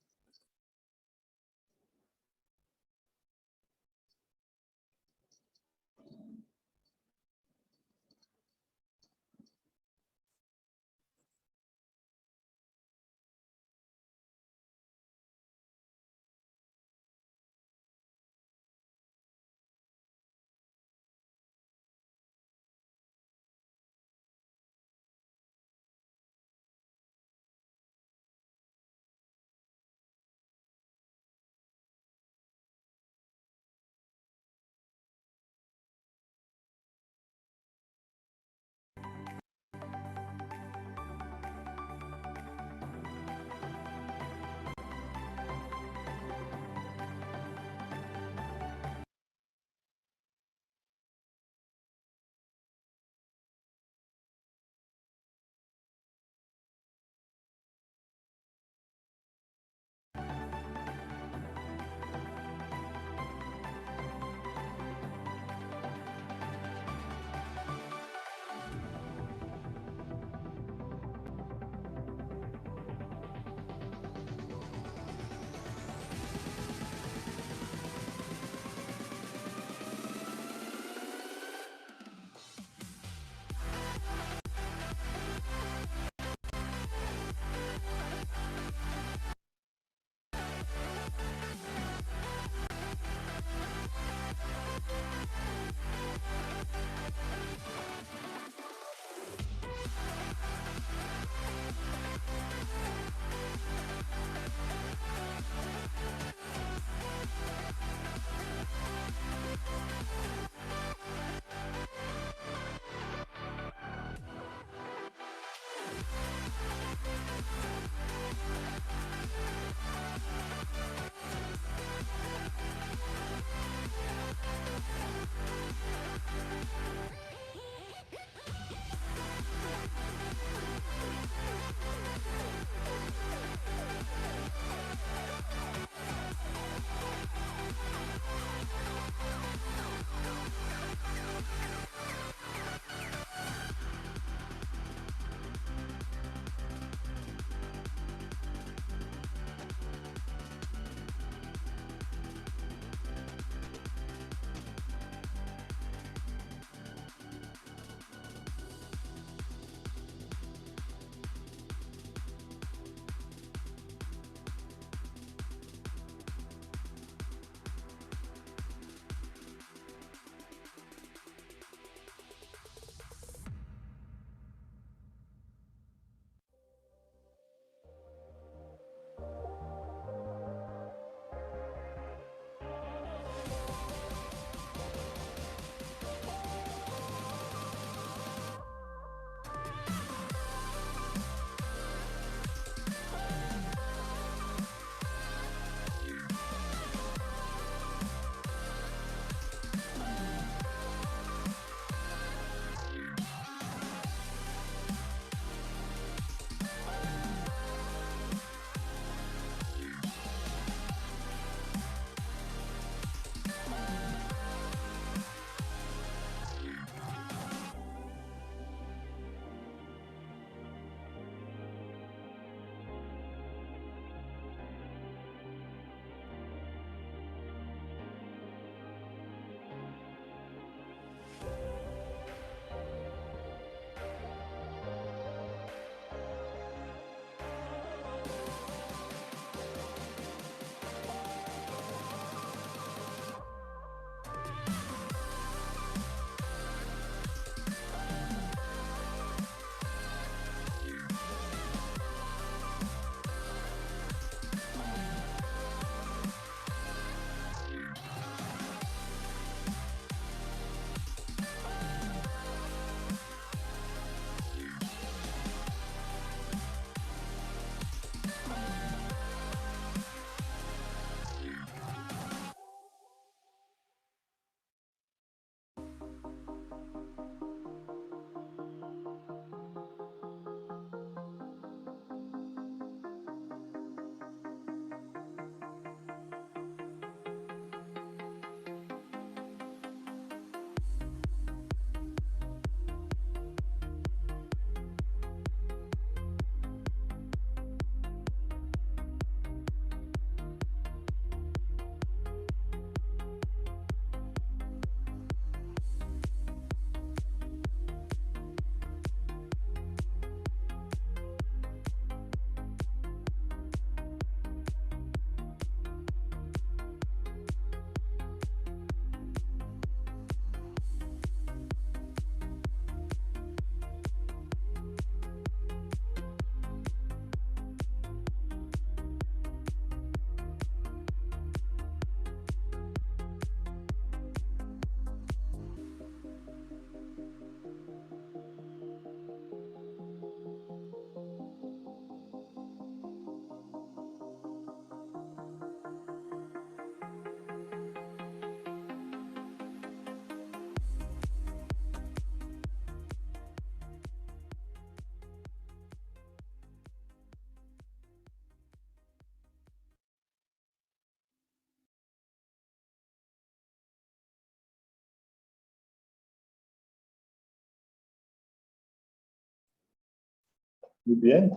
Muy bien.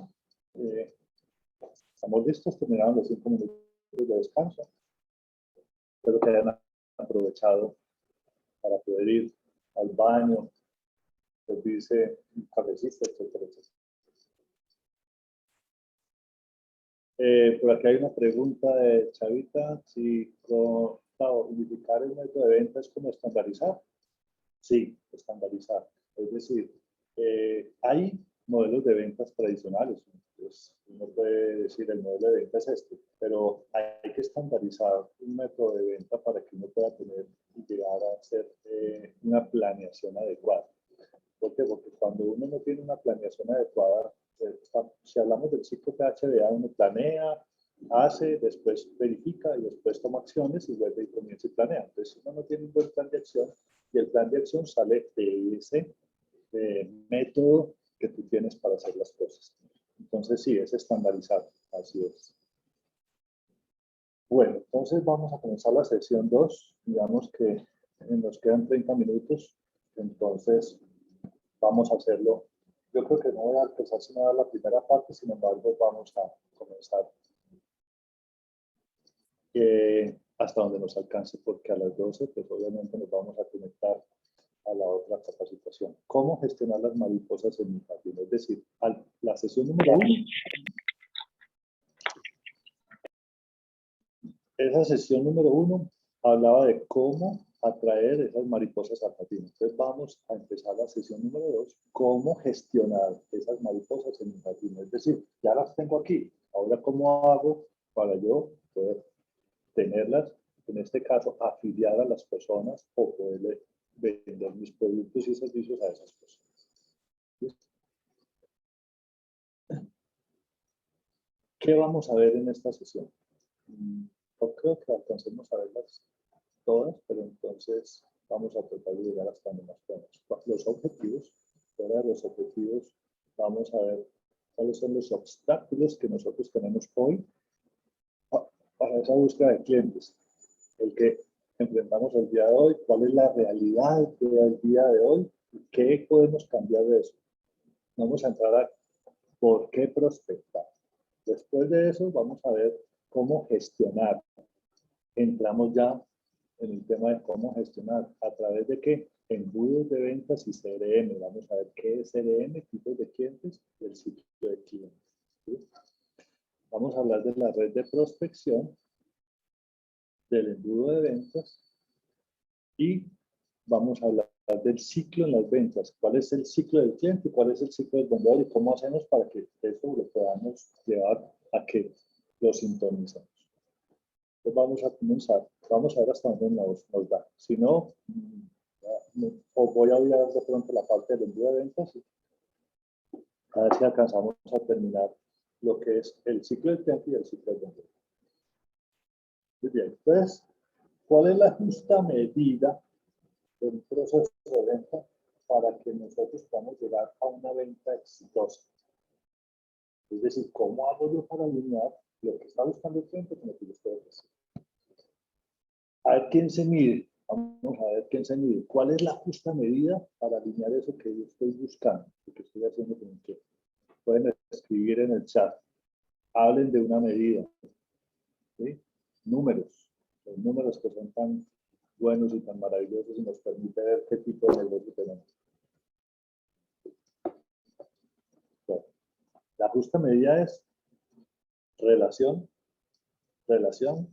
Estamos listos, terminaron los 5 minutos de descanso. Espero que hayan aprovechado para poder ir al baño, servirse un cafecito, etcétera, etcétera. Por aquí hay una pregunta de Chavita, si unificar el método de venta es como estandarizar. Sí, estandarizar. Es decir, hay modelos de ventas tradicionales. Entonces, uno puede decir el modelo de venta es este, pero hay que estandarizar un método de venta para que uno pueda tener y llegar a hacer una planeación adecuada. ¿Por qué? Porque cuando uno no tiene una planeación adecuada, si hablamos del ciclo PHBA, uno planea, hace, después verifica y después toma acciones y vuelve y comienza y planea. Entonces, si uno no tiene un buen plan de acción y el plan de acción sale de ese método que tú tienes para hacer las cosas. Entonces, sí, es estandarizado. Así es. Bueno, entonces vamos a comenzar la sesión 2. Digamos que nos quedan 30 minutos. Entonces, vamos a hacerlo. Yo creo que no voy a empezar sino a dar la primera parte, sin embargo, vamos a comenzar hasta donde nos alcance, porque a las 12, pues obviamente nos vamos a conectar a la otra capacitación. ¿Cómo gestionar las mariposas en mi jardín? Es decir, la sesión número 1, esa sesión número 1 hablaba de cómo atraer esas mariposas al jardín. Entonces vamos a empezar la sesión número 2, cómo gestionar esas mariposas en mi jardín. Es decir, ya las tengo aquí. Ahora, ¿cómo hago para yo poder tenerlas, en este caso, afiliar a las personas o poderle vender mis productos y servicios a esas personas? ¿Qué vamos a ver en esta sesión? No creo que alcancemos a verlas todas, pero entonces vamos a tratar de llegar hasta donde más podemos. Los objetivos, fuera de los objetivos, vamos a ver cuáles son los obstáculos que nosotros tenemos hoy para esa búsqueda de clientes. El que enfrentamos el día de hoy, cuál es la realidad del día de hoy y qué podemos cambiar de eso. Vamos a entrar a por qué prospectar. Después de eso vamos a ver cómo gestionar. Entramos ya en el tema de cómo gestionar. ¿A través de qué? Embudos de ventas y CRM. Vamos a ver qué es CRM, tipos de clientes y el ciclo de clientes. ¿Sí? Vamos a hablar de la red de prospección, del embudo de ventas y vamos a hablar del ciclo en las ventas. ¿Cuál es el ciclo del cliente? ¿Cuál es el ciclo del vendedor? ¿Y cómo hacemos para que eso lo podamos llevar a que lo sintonicemos? Entonces vamos a comenzar. Vamos a ver hasta dónde nos da. Si no, os voy a hablar de pronto la parte del embudo de ventas y a ver si alcanzamos a terminar lo que es el ciclo del cliente y el ciclo del vendedor. Muy bien. Entonces, ¿cuál es la justa medida de un proceso de venta para que nosotros podamos llegar a una venta exitosa? Es decir, ¿cómo hago yo para alinear lo que está buscando el cliente con lo que yo estoy ofreciendo? A ver quién se mide. Vamos a ver quién se mide. ¿Cuál es la justa medida para alinear eso que yo estoy buscando, lo que estoy haciendo con el cliente? Pueden escribir en el chat. Hablen de una medida. ¿Sí? Números. Los números que son tan buenos y tan maravillosos y nos permite ver qué tipo de negocio tenemos. Bueno, la justa medida es relación, relación,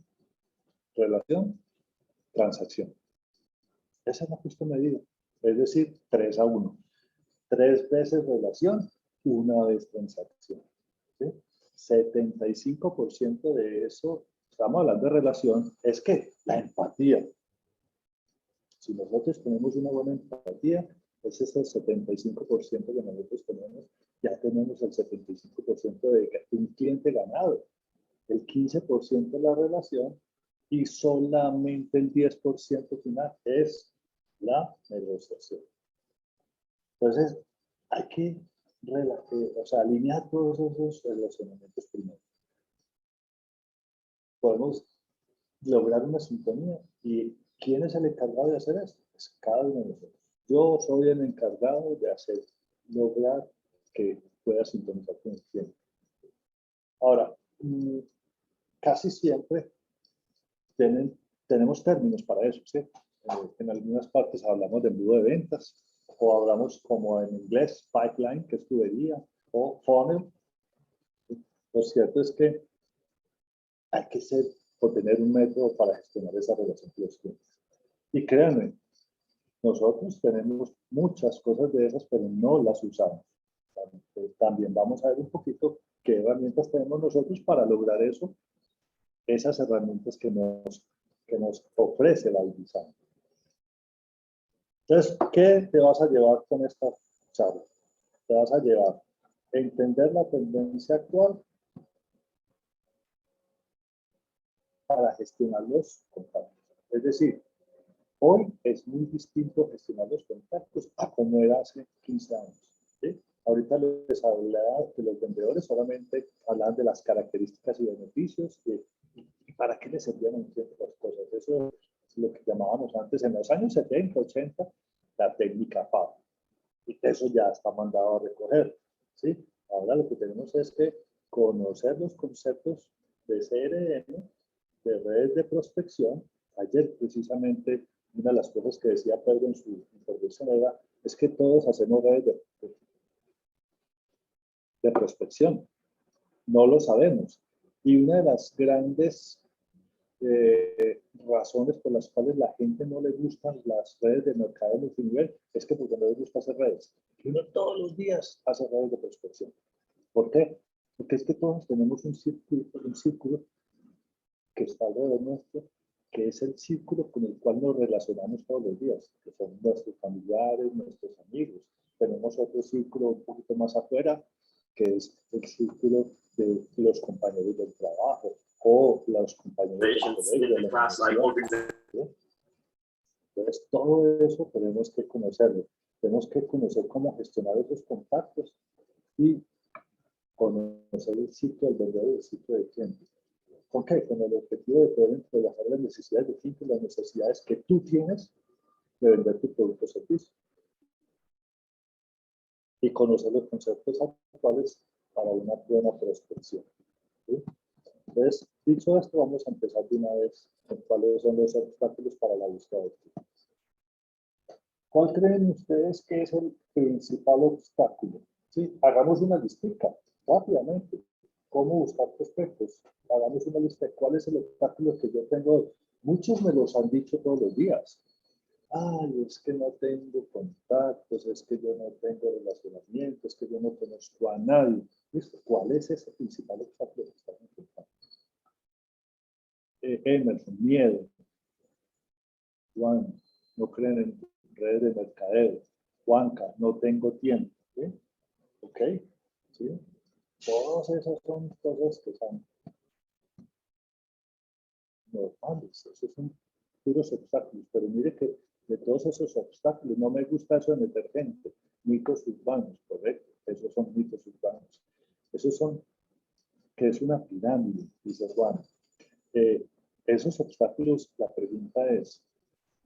relación, transacción. Esa es la justa medida. Es decir, 3-1. 3 veces relación, 1 vez transacción. ¿Sí? 75% de eso, estamos hablando de relación, es que la empatía. Si nosotros tenemos una buena empatía, ese es el 75% que nosotros tenemos. Ya tenemos el 75% de un cliente ganado. El 15% la relación y solamente el 10% final es la negociación. Entonces, hay que alinear todos esos relacionamientos primero. Podemos lograr una sintonía. ¿Y quién es el encargado de hacer esto? Es cada uno de nosotros. Yo soy el encargado de lograr que pueda sintonizar con el cliente. Ahora, casi siempre tenemos términos para eso, ¿sí? En algunas partes hablamos de embudo de ventas, o hablamos como en inglés, pipeline, que es tubería, o funnel. Lo cierto es que hay que tener un método para gestionar esa relación con los clientes. Y créanme, nosotros tenemos muchas cosas de esas, pero no las usamos. También vamos a ver un poquito qué herramientas tenemos nosotros para lograr eso, esas herramientas que nos ofrece la design. Entonces, ¿qué te vas a llevar con esta charla? Te vas a llevar a entender la tendencia actual para gestionar los contactos. Es decir, hoy es muy distinto gestionar los contactos a como era hace 15 años. ¿Sí? Ahorita les hablaba que los vendedores solamente hablaban de las características y beneficios y para qué les servían a un cliente las cosas. Eso es lo que llamábamos antes en los años 70, 80, la técnica FAB. Y eso ya está mandado a recoger. ¿Sí? Ahora lo que tenemos es que conocer los conceptos de CRM, de redes de prospección. Ayer precisamente una de las cosas que decía Pedro en su intervención es que todos hacemos redes de prospección. No lo sabemos. Y una de las grandes razones por las cuales la gente no le gustan las redes de mercado multinivel es que porque no les gusta hacer redes. Y uno todos los días hace redes de prospección. ¿Por qué? Porque es que todos tenemos un círculo que está alrededor nuestro, que es el círculo con el cual nos relacionamos todos los días, que son nuestros familiares, nuestros amigos. Tenemos otro círculo un poquito más afuera, que es el círculo de los compañeros del trabajo o los compañeros del colegio, de la universidad. Entonces, todo eso tenemos que conocerlo. Tenemos que conocer cómo gestionar esos contactos y conocer el ciclo del vendedor y el ciclo del cliente. ¿Por qué? Con el objetivo de poder entregar las necesidades del cliente y las necesidades que tú tienes de vender tu producto o servicio. Y conocer los conceptos actuales para una buena prospección. ¿Sí? Entonces, dicho esto, vamos a empezar de una vez con cuáles son los obstáculos para la búsqueda de clientes. ¿Cuál creen ustedes que es el principal obstáculo? ¿Sí? Hagamos una listita rápidamente. ¿Cómo buscar prospectos? Hagamos una lista de cuál es el obstáculo que yo tengo. Muchos me los han dicho todos los días. Ay, es que no tengo contactos, es que yo no tengo relacionamiento, es que yo no conozco a nadie. ¿Listo? ¿Cuál es ese principal obstáculo que están enfrentando? Emerson, miedo. Juan, no creen en redes de mercadeo. Juanca, no tengo tiempo. ¿Sí? ¿Ok? ¿Sí? Todas esas son cosas que son normales. Esos son puros obstáculos. Pero mire que de todos esos obstáculos, no me gusta eso de meter gente. Mitos urbanos, correcto. Esos son mitos urbanos. Esos son, que es una pirámide, dice Juan. Esos obstáculos, la pregunta es,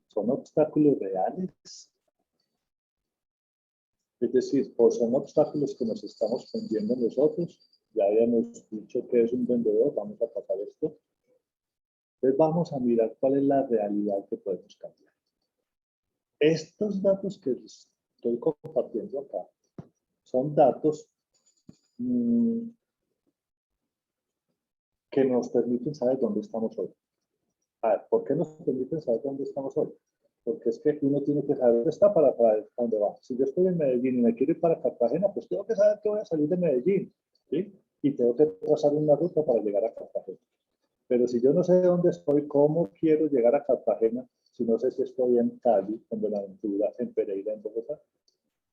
¿son obstáculos reales? Es decir, o son obstáculos que nos estamos poniendo nosotros. Ya habíamos dicho que es un vendedor, vamos a pasar esto. Entonces vamos a mirar cuál es la realidad que podemos cambiar. Estos datos que les estoy compartiendo acá son datos que nos permiten saber dónde estamos hoy. A ver, ¿por qué nos permiten saber dónde estamos hoy? Porque es que uno tiene que saber dónde está para saber dónde va. Si yo estoy en Medellín y me quiero ir para Cartagena, pues tengo que saber que voy a salir de Medellín, ¿sí? Y tengo que trazar una ruta para llegar a Cartagena. Pero si yo no sé dónde estoy, ¿cómo quiero llegar a Cartagena? Si no sé si estoy en Cali, en Buenaventura, en Pereira, en Bogotá.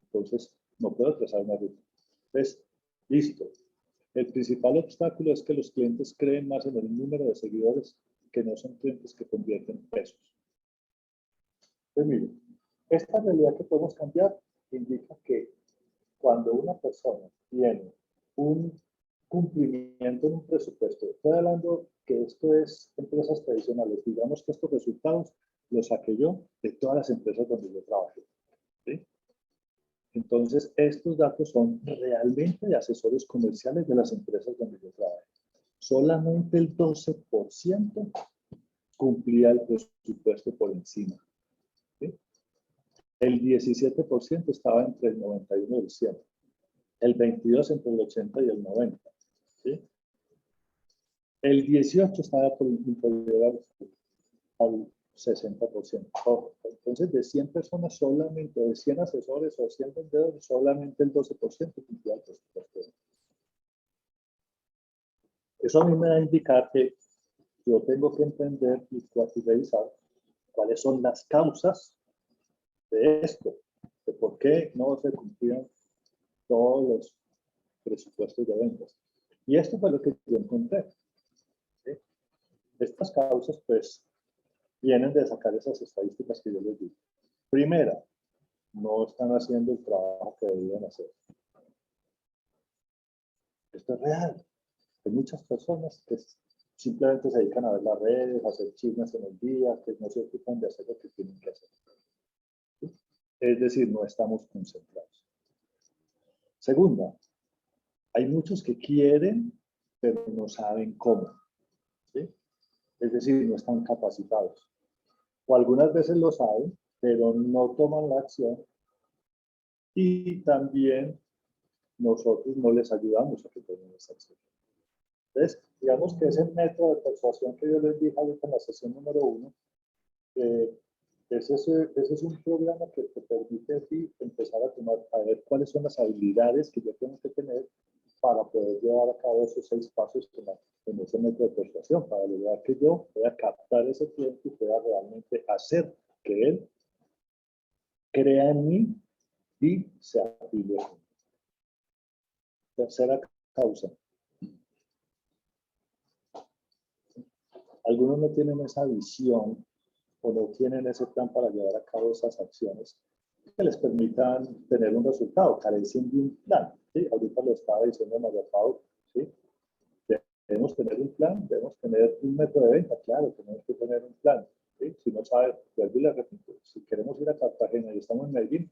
Entonces, no puedo trazar una ruta. Entonces, listo. El principal obstáculo es que los clientes creen más en el número de seguidores que no son clientes que convierten pesos. Entonces, miren, esta realidad que podemos cambiar indica que cuando una persona tiene un cumplimiento en un presupuesto, estoy hablando que esto es empresas tradicionales, digamos que estos resultados los saqué yo de todas las empresas donde yo trabajé. ¿Sí? Entonces, estos datos son realmente de asesores comerciales de las empresas donde yo trabajo. Solamente el 12% cumplía el presupuesto por encima. ¿Sí? El 17% estaba entre el 91 y el 100. El 22% entre el 80 y el 90. ¿Sí? El 18% estaba por inferior al 60%. Entonces, de 100 personas solamente, de 100 asesores o 100 vendedores, solamente el 12% cumplía el presupuesto. Eso a mí me da a indicar que yo tengo que entender y revisar cuáles son las causas de esto, de por qué no se cumplían todos los presupuestos de ventas. Y esto fue lo que yo encontré. ¿Sí? Estas causas, pues, vienen de sacar esas estadísticas que yo les digo. Primera, no están haciendo el trabajo que debían hacer. Esto es real. Hay muchas personas que simplemente se dedican a ver las redes, a hacer chismes en el día, que no se ocupan de hacer lo que tienen que hacer. ¿Sí? Es decir, no estamos concentrados. Segunda, hay muchos que quieren, pero no saben cómo. ¿Sí? Es decir, no están capacitados. O algunas veces lo saben, pero no toman la acción. Y también nosotros no les ayudamos a que tomen esa acción. Entonces, digamos que ese método de persuasión que yo les dije ahorita en la sesión número 1, ese es un programa que te permite a ti empezar a ver cuáles son las habilidades que yo tengo que tener para poder llevar a cabo esos 6 pasos en ese método de persuasión, para lograr que yo pueda captar ese cliente y pueda realmente hacer que él crea en mí y se afilie conmigo. Tercera causa. Algunos no tienen esa visión o no tienen ese plan para llevar a cabo esas acciones que les permitan tener un resultado, carecen de un plan. ¿Sí? Ahorita lo estaba diciendo María Pau, ¿sí? Debemos tener un plan, debemos tener un método de venta, claro, tenemos que tener un plan. ¿Sí? Si no sabe, vuelvo y le repito, si queremos ir a Cartagena y estamos en Medellín,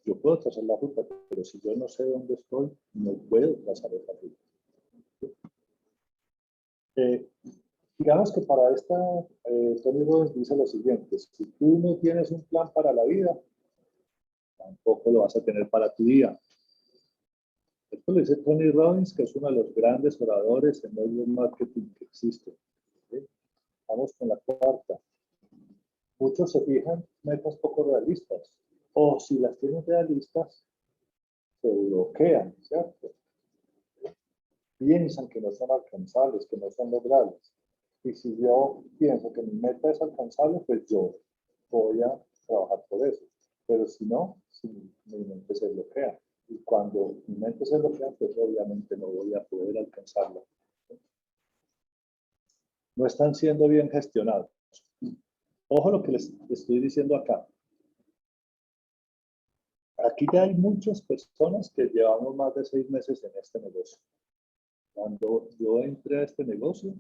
yo puedo trazar la ruta, pero si yo no sé dónde estoy, no puedo trazar esa ruta. ¿Sí? Digamos que para esta, Tony Robbins dice lo siguiente: si tú no tienes un plan para la vida, tampoco lo vas a tener para tu día. Esto lo dice Tony Robbins, que es uno de los grandes oradores en network marketing que existe. ¿Sí? Vamos con la cuarta. Muchos se fijan metas poco realistas, o si las tienen realistas, se bloquean, ¿cierto? Piensan que no son alcanzables, que no son logrables. Y si yo pienso que mi meta es alcanzable, pues yo voy a trabajar por eso. Pero si no, si mi mente se bloquea. Y cuando mi mente se bloquea, pues obviamente no voy a poder alcanzarlo. No están siendo bien gestionados. Ojo lo que les estoy diciendo acá. Aquí ya hay muchas personas que llevamos más de 6 meses en este negocio. Cuando yo entré a este negocio,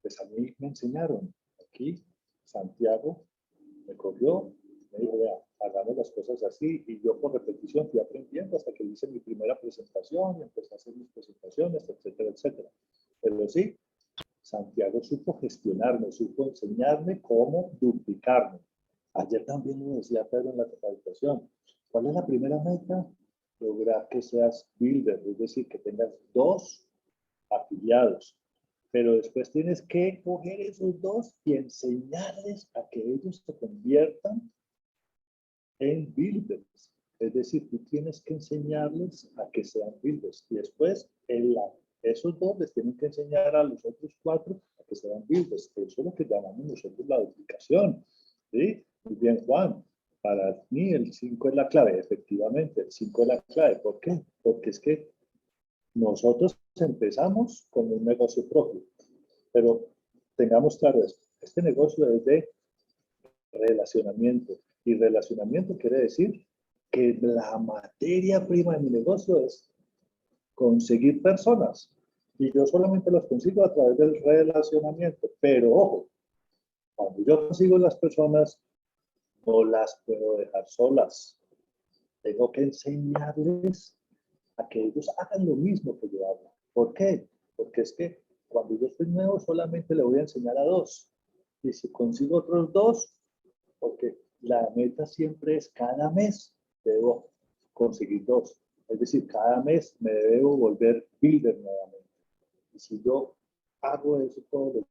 pues a mí me enseñaron. Aquí, Santiago me cogió, me dijo, vea, hagamos las cosas así, y yo por repetición fui aprendiendo hasta que hice mi primera presentación y empecé a hacer mis presentaciones, etcétera, etcétera. Pero sí, Santiago supo gestionarme, supo enseñarme cómo duplicarme. Ayer también me decía Pedro en la capacitación, ¿cuál es la primera meta? Lograr que seas builder, es decir, que tengas 2 afiliados. Pero después tienes que coger esos 2 y enseñarles a que ellos se conviertan en builders. Es decir, tú tienes que enseñarles a que sean builders. Y después esos 2 les tienen que enseñar a los otros 4 a que sean builders. Eso es lo que llamamos nosotros la duplicación. ¿Sí? Muy bien, Juan. Para mí el 5 es la clave, efectivamente. El 5 es la clave. ¿Por qué? Porque es que nosotros empezamos con un negocio propio, pero tengamos claro esto, este negocio es de relacionamiento, y relacionamiento quiere decir que la materia prima de mi negocio es conseguir personas, y yo solamente los consigo a través del relacionamiento, pero ojo, cuando yo consigo las personas, no las puedo dejar solas. Tengo que enseñarles a que ellos hagan lo mismo que yo hago. ¿Por qué? Porque es que cuando yo estoy nuevo solamente le voy a enseñar a 2. Y si consigo otros 2, porque la meta siempre es cada mes debo conseguir 2. Es decir, cada mes me debo volver builder nuevamente. Y si yo hago eso todo lo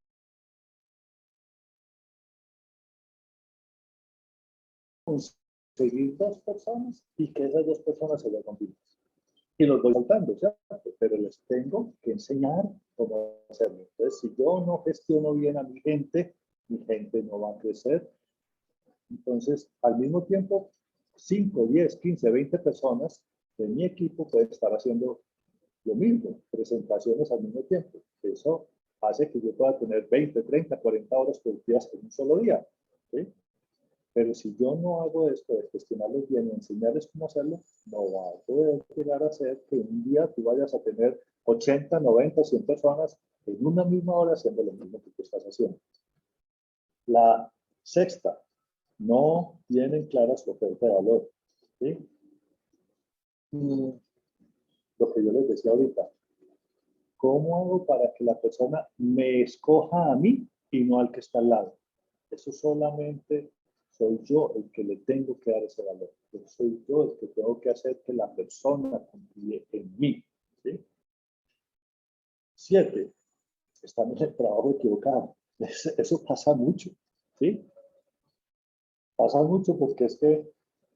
conseguir 2 personas y que esas 2 personas se vuelvan builders. Y los voy soltando, ¿cierto? Pero les tengo que enseñar cómo hacerlo. Entonces, si yo no gestiono bien a mi gente no va a crecer. Entonces, al mismo tiempo, 5, 10, 15, 20 personas de mi equipo pueden estar haciendo lo mismo, presentaciones al mismo tiempo. Eso hace que yo pueda tener 20, 30, 40 horas productivas en un solo día. ¿Sí? Pero si yo no hago esto de gestionarlos bien y enseñarles cómo hacerlo, no va a poder llegar a ser que un día tú vayas a tener 80, 90, 100 personas en una misma hora haciendo lo mismo que tú estás haciendo. La sexta, no tienen clara su oferta de valor. ¿Sí? Lo que yo les decía ahorita, ¿cómo hago para que la persona me escoja a mí y no al que está al lado? Eso solamente soy yo el que le tengo que dar ese valor. Soy yo el que tengo que hacer que la persona confíe en mí. ¿Sí? 7. Estamos en el trabajo equivocado. Eso pasa mucho. ¿Sí? Pasa mucho porque es que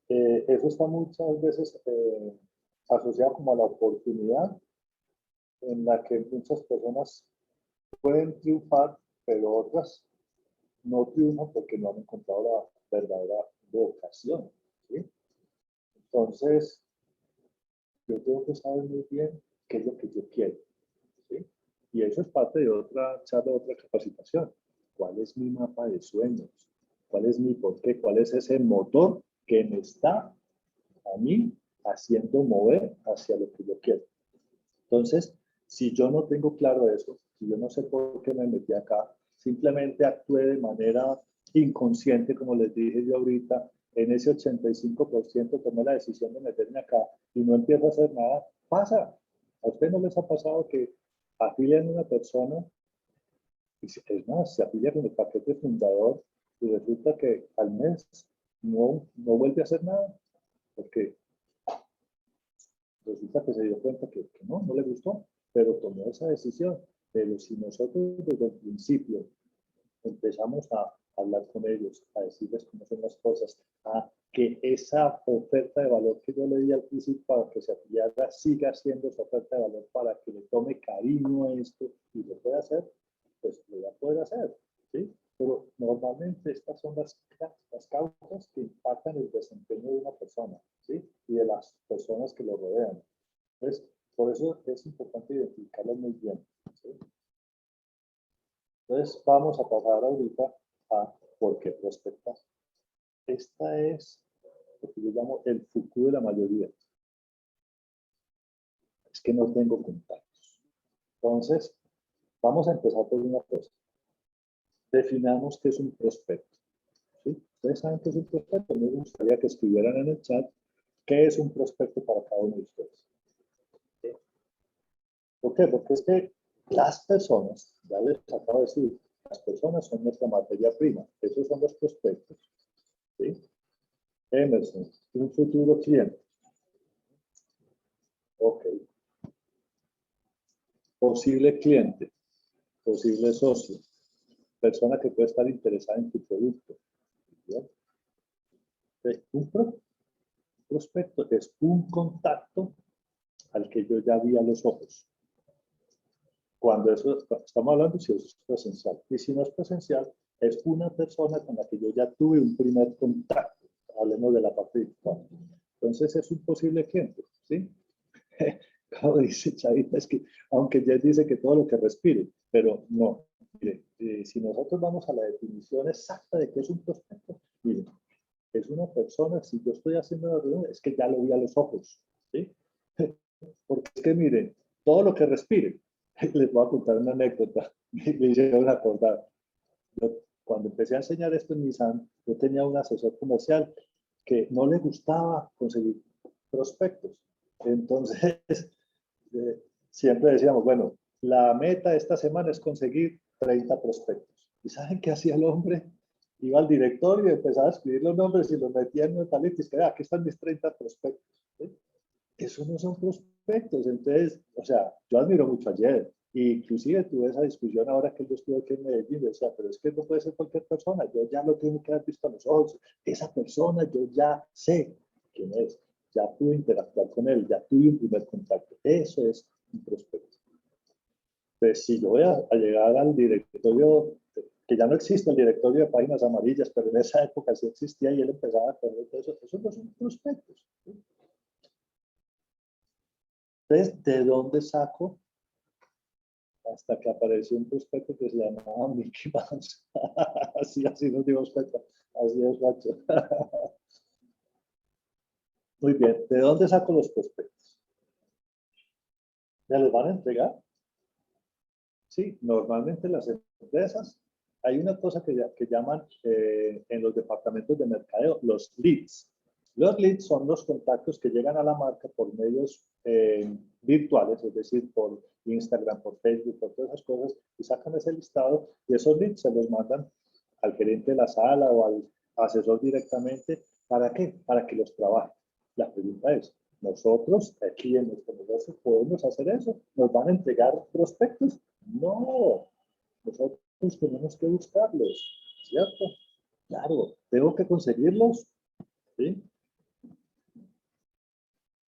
eso está muchas veces asociado como a la oportunidad en la que muchas personas pueden triunfar, pero otras no triunfan porque no han encontrado la verdadera vocación. ¿Sí? Entonces, yo tengo que saber muy bien qué es lo que yo quiero. ¿Sí? Y eso es parte de otra charla, de otra capacitación. ¿Cuál es mi mapa de sueños? ¿Cuál es mi porqué? ¿Cuál es ese motor que me está a mí haciendo mover hacia lo que yo quiero? Entonces, si yo no tengo claro eso, si yo no sé por qué me metí acá, simplemente actué de manera inconsciente, como les dije yo ahorita, en ese 85% tomé la decisión de meterme acá y no empiezo a hacer nada, pasa. ¿A usted no les ha pasado que afilian a una persona y es más, se afilia con el paquete fundador y resulta que al mes no vuelve a hacer nada? Porque resulta que se dio cuenta que no le gustó, pero tomó esa decisión. Pero si nosotros desde el principio empezamos a hablar con ellos, a decirles cómo son las cosas, a que esa oferta de valor que yo le di al principio para que se afiliara siga siendo esa oferta de valor para que le tome cariño a esto y lo pueda hacer, pues lo va a poder hacer. ¿Sí? Pero normalmente estas son las causas que impactan el desempeño de una persona, ¿sí? Y de las personas que lo rodean. Entonces, por eso es importante identificarlo muy bien. ¿Sí? Entonces, vamos a pasar ahorita a por qué prospectar. Esta es lo que yo llamo el futuro de la mayoría. Es que no tengo contactos. Entonces, vamos a empezar por una cosa. Definamos qué es un prospecto. ¿Sí? Ustedes saben qué es un prospecto. Me gustaría que escribieran en el chat qué es un prospecto para cada uno de ustedes. ¿Sí? ¿Por qué? Porque es que las personas, ya les acabo de decir, las personas son nuestra materia prima. Esos son los prospectos. ¿Sí? Emerson, un futuro cliente. Ok. Posible cliente, posible socio, persona que puede estar interesada en tu producto. ¿Bien? Un prospecto es un contacto al que yo ya vi a los ojos. Cuando eso, estamos hablando si eso es presencial. Y si no es presencial, es una persona con la que yo ya tuve un primer contacto. Hablemos de la parte virtual. Entonces es un posible cliente, ¿sí? Como dice Chavita, es que aunque Jess dice que todo lo que respire, pero no. Mire, si nosotros vamos a la definición exacta de qué es un prospecto, mire, es una persona, si yo estoy haciendo una reunión, es que ya lo vi a los ojos, ¿sí? Porque es que miren, todo lo que respire, les voy a contar una anécdota, me hicieron acordar. Yo, cuando empecé a enseñar esto en Nissan, yo tenía un asesor comercial que no le gustaba conseguir prospectos. Entonces, siempre decíamos, bueno, la meta de esta semana es conseguir 30 prospectos. ¿Y saben qué hacía el hombre? Iba al directorio y empezaba a escribir los nombres y los metía en un palito y es que, aquí están mis 30 prospectos. ¿Sí? Eso no son prospectos. Entonces, o sea, yo admiro mucho a Jed. Inclusive tuve esa discusión ahora que yo estuve aquí en Medellín. Decía, pero es que no puede ser cualquier persona. Yo ya lo tengo que haber visto a los ojos. Esa persona yo ya sé quién es. Ya pude interactuar con él. Ya tuve un primer contacto. Eso es un prospecto. Entonces, si yo voy a llegar al directorio, que ya no existe el directorio de páginas amarillas, pero en esa época sí existía y él empezaba a hacer eso. Esos no son prospectos. ¿Sí? Entonces, ¿de dónde saco? Hasta que apareció un prospecto que se llamaba Mickey Mouse. así nos dimos cuenta. Así es, macho. Muy bien. ¿De dónde saco los prospectos? ¿Me los van a entregar? Sí, normalmente las empresas, hay una cosa que llaman en los departamentos de mercadeo los leads. Los leads son los contactos que llegan a la marca por medios virtuales, es decir, por Instagram, por Facebook, por todas esas cosas, y sacan ese listado y esos leads se los mandan al gerente de la sala o al asesor directamente. ¿Para qué? Para que los trabaje. La pregunta es, ¿nosotros aquí en nuestro negocio podemos hacer eso? ¿Nos van a entregar prospectos? No, nosotros tenemos que buscarlos, ¿cierto? Claro, tengo que conseguirlos, ¿sí?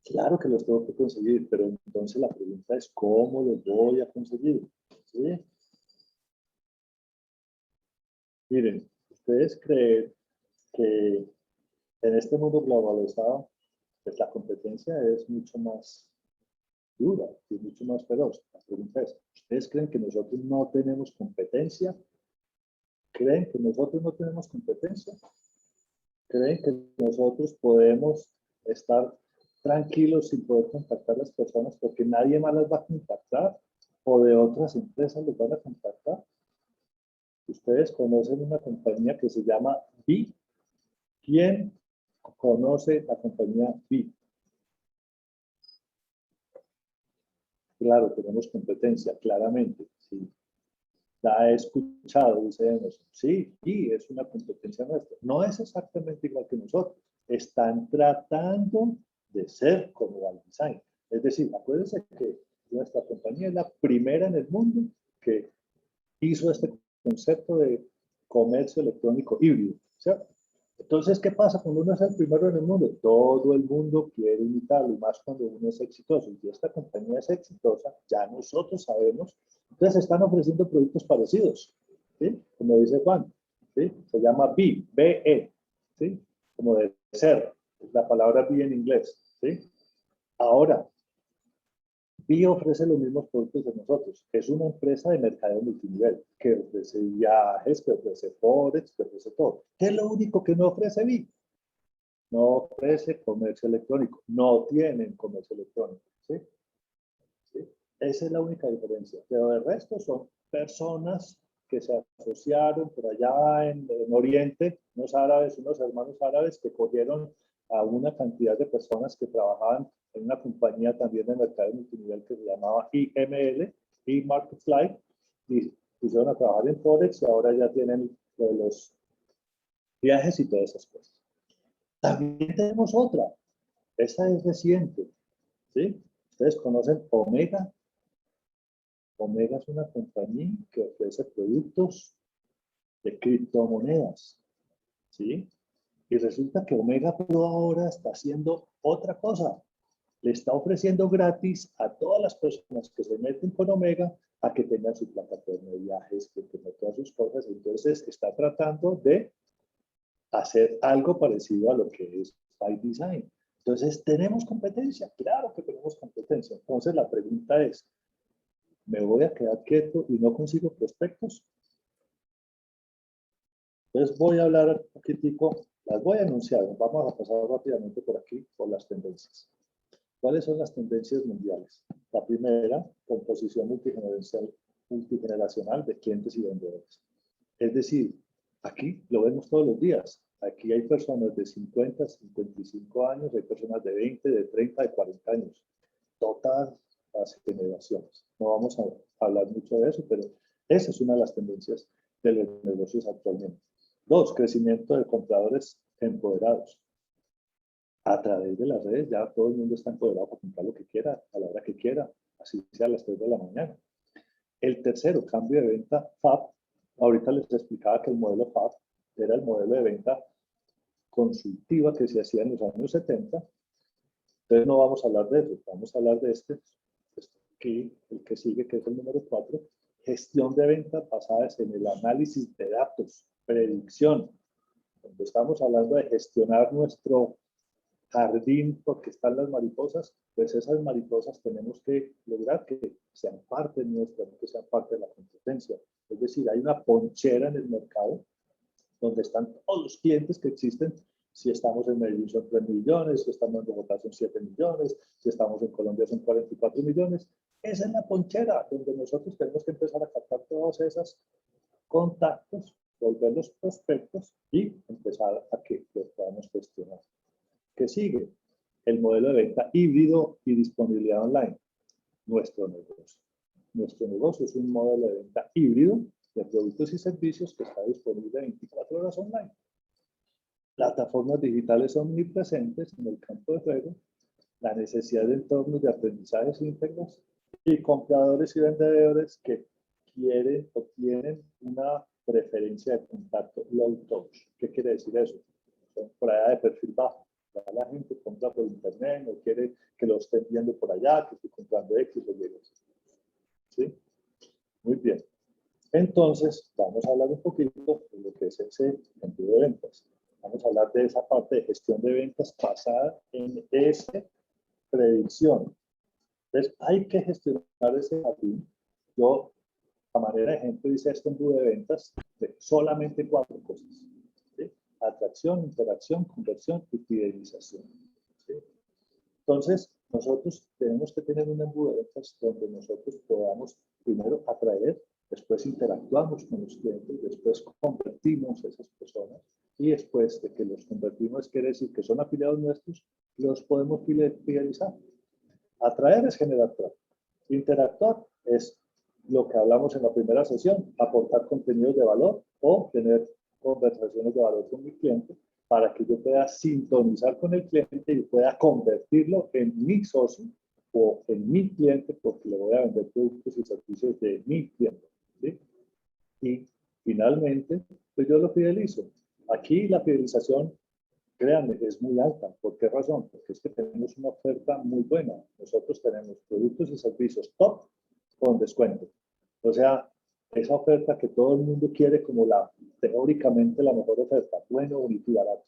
Claro que los tengo que conseguir, pero entonces la pregunta es, ¿cómo los voy a conseguir? ¿Sí? Miren, ¿ustedes creen que en este mundo globalizado, pues la competencia es mucho más dura y mucho más feroz? La pregunta es, ¿ustedes creen que nosotros no tenemos competencia? ¿Creen que nosotros no tenemos competencia? ¿Creen que nosotros podemos estar tranquilos sin poder contactar a las personas porque nadie más las va a contactar o de otras empresas los van a contactar? Ustedes conocen una compañía que se llama Vi. ¿Quién conoce la compañía Vi? Claro, tenemos competencia, claramente. Sí. La he escuchado, dice sí, Vi es una competencia nuestra. No es exactamente igual que nosotros. Están tratando de ser como Aldesign. Es decir, acuérdense que nuestra compañía es la primera en el mundo que hizo este concepto de comercio electrónico híbrido, ¿cierto? Entonces, ¿qué pasa cuando uno es el primero en el mundo? Todo el mundo quiere imitarlo, y más cuando uno es exitoso. Y si esta compañía es exitosa, ya nosotros sabemos. Entonces, están ofreciendo productos parecidos, ¿sí? Como dice Juan, ¿sí? Se llama BE, B-E, ¿sí? Como de ser, la palabra be en inglés, ¿sí? Ahora, BI ofrece los mismos productos de nosotros. Es una empresa de mercadeo multinivel que ofrece viajes, que ofrece forex, que ofrece todo. ¿Qué es lo único que no ofrece BI? No ofrece comercio electrónico. No tienen comercio electrónico. ¿Sí? ¿Sí? Esa es la única diferencia. Pero el resto son personas que se asociaron por allá en Oriente, unos árabes, unos hermanos árabes que cogieron a una cantidad de personas que trabajaban en una compañía también de mercado multinivel que se llamaba IML, eMarkets Live, y pusieron a trabajar en Forex y ahora ya tienen lo de los viajes y todas esas cosas. También tenemos otra, esta es reciente, ¿sí? Ustedes conocen Omega. Omega es una compañía que ofrece productos de criptomonedas, ¿sí? Y resulta que Omega Pro ahora está haciendo otra cosa. Le está ofreciendo gratis a todas las personas que se meten con Omega a que tengan su plataforma de viajes, que tengan todas sus cosas. Entonces está tratando de hacer algo parecido a lo que es By Design. Entonces, ¿tenemos competencia? Claro que tenemos competencia. Entonces, la pregunta es, ¿me voy a quedar quieto y no consigo prospectos? Entonces, voy a hablar un poquitico, las voy a anunciar. Vamos a pasar rápidamente por aquí, por las tendencias. ¿Cuáles son las tendencias mundiales? La primera, composición multigeneracional de clientes y vendedores. Es decir, aquí lo vemos todos los días. Aquí hay personas de 50, 55 años, hay personas de 20, de 30, de 40 años. Todas las generaciones. No vamos a hablar mucho de eso, pero esa es una de las tendencias de los negocios actualmente. Dos, crecimiento de compradores empoderados. A través de las redes ya todo el mundo está empoderado para comprar lo que quiera, a la hora que quiera, así sea a las 3 de la mañana. El tercero, cambio de venta FAB. Ahorita les explicaba que el modelo FAB era el modelo de venta consultiva que se hacía en los años 70. Entonces no vamos a hablar de eso, vamos a hablar de este aquí, el que sigue, que es el número 4, gestión de ventas basadas en el análisis de datos, predicción. Cuando estamos hablando de gestionar nuestro jardín porque están las mariposas, pues esas mariposas tenemos que lograr que sean parte nuestra, no que sean parte de la competencia. Es decir, hay una ponchera en el mercado donde están todos los clientes que existen. Si estamos en Medellín son 3 millones, si estamos en Bogotá son 7 millones, si estamos en Colombia son 44 millones. Esa es la ponchera donde nosotros tenemos que empezar a captar todos esos contactos, volverlos prospectos y empezar a que los podamos gestionar. ¿Qué sigue? El modelo de venta híbrido y disponibilidad online. Nuestro negocio. Nuestro negocio es un modelo de venta híbrido de productos y servicios que está disponible 24 horas online. Plataformas digitales omnipresentes en el campo de juego, la necesidad de entornos de aprendizajes íntegros y compradores y vendedores que quieren o tienen una preferencia de contacto low touch. ¿Qué quiere decir eso? Son por allá de perfil bajo. Ya la gente compra por internet, no quiere que lo estén viendo por allá, que estoy comprando X o Y. ¿Sí? Muy bien. Entonces, vamos a hablar un poquito de lo que es ese embudo de ventas. Vamos a hablar de esa parte de gestión de ventas basada en esa predicción. Entonces, hay que gestionar ese jardín. Yo, a manera de ejemplo, hice este embudo de ventas de solamente 4 cosas. ¿Sí? Atracción, interacción, conversión y fidelización. ¿Sí? Entonces, nosotros tenemos que tener un embudo de ventas donde nosotros podamos primero atraer, después interactuamos con los clientes, después convertimos a esas personas y después de que los convertimos, quiere decir que son afiliados nuestros, los podemos fidelizar. Atraer es generar tráfico. Interactuar es lo que hablamos en la primera sesión, aportar contenidos de valor o tener conversaciones de valor con mi cliente para que yo pueda sintonizar con el cliente y pueda convertirlo en mi socio o en mi cliente porque le voy a vender productos y servicios de mi cliente. ¿Sí? Y finalmente, pues yo lo fidelizo. Aquí la fidelización, créanme, es muy alta. ¿Por qué razón? Porque es que tenemos una oferta muy buena. Nosotros tenemos productos y servicios top con descuento. O sea, esa oferta que todo el mundo quiere como la, teóricamente, la mejor oferta. Bueno, bonito y barato.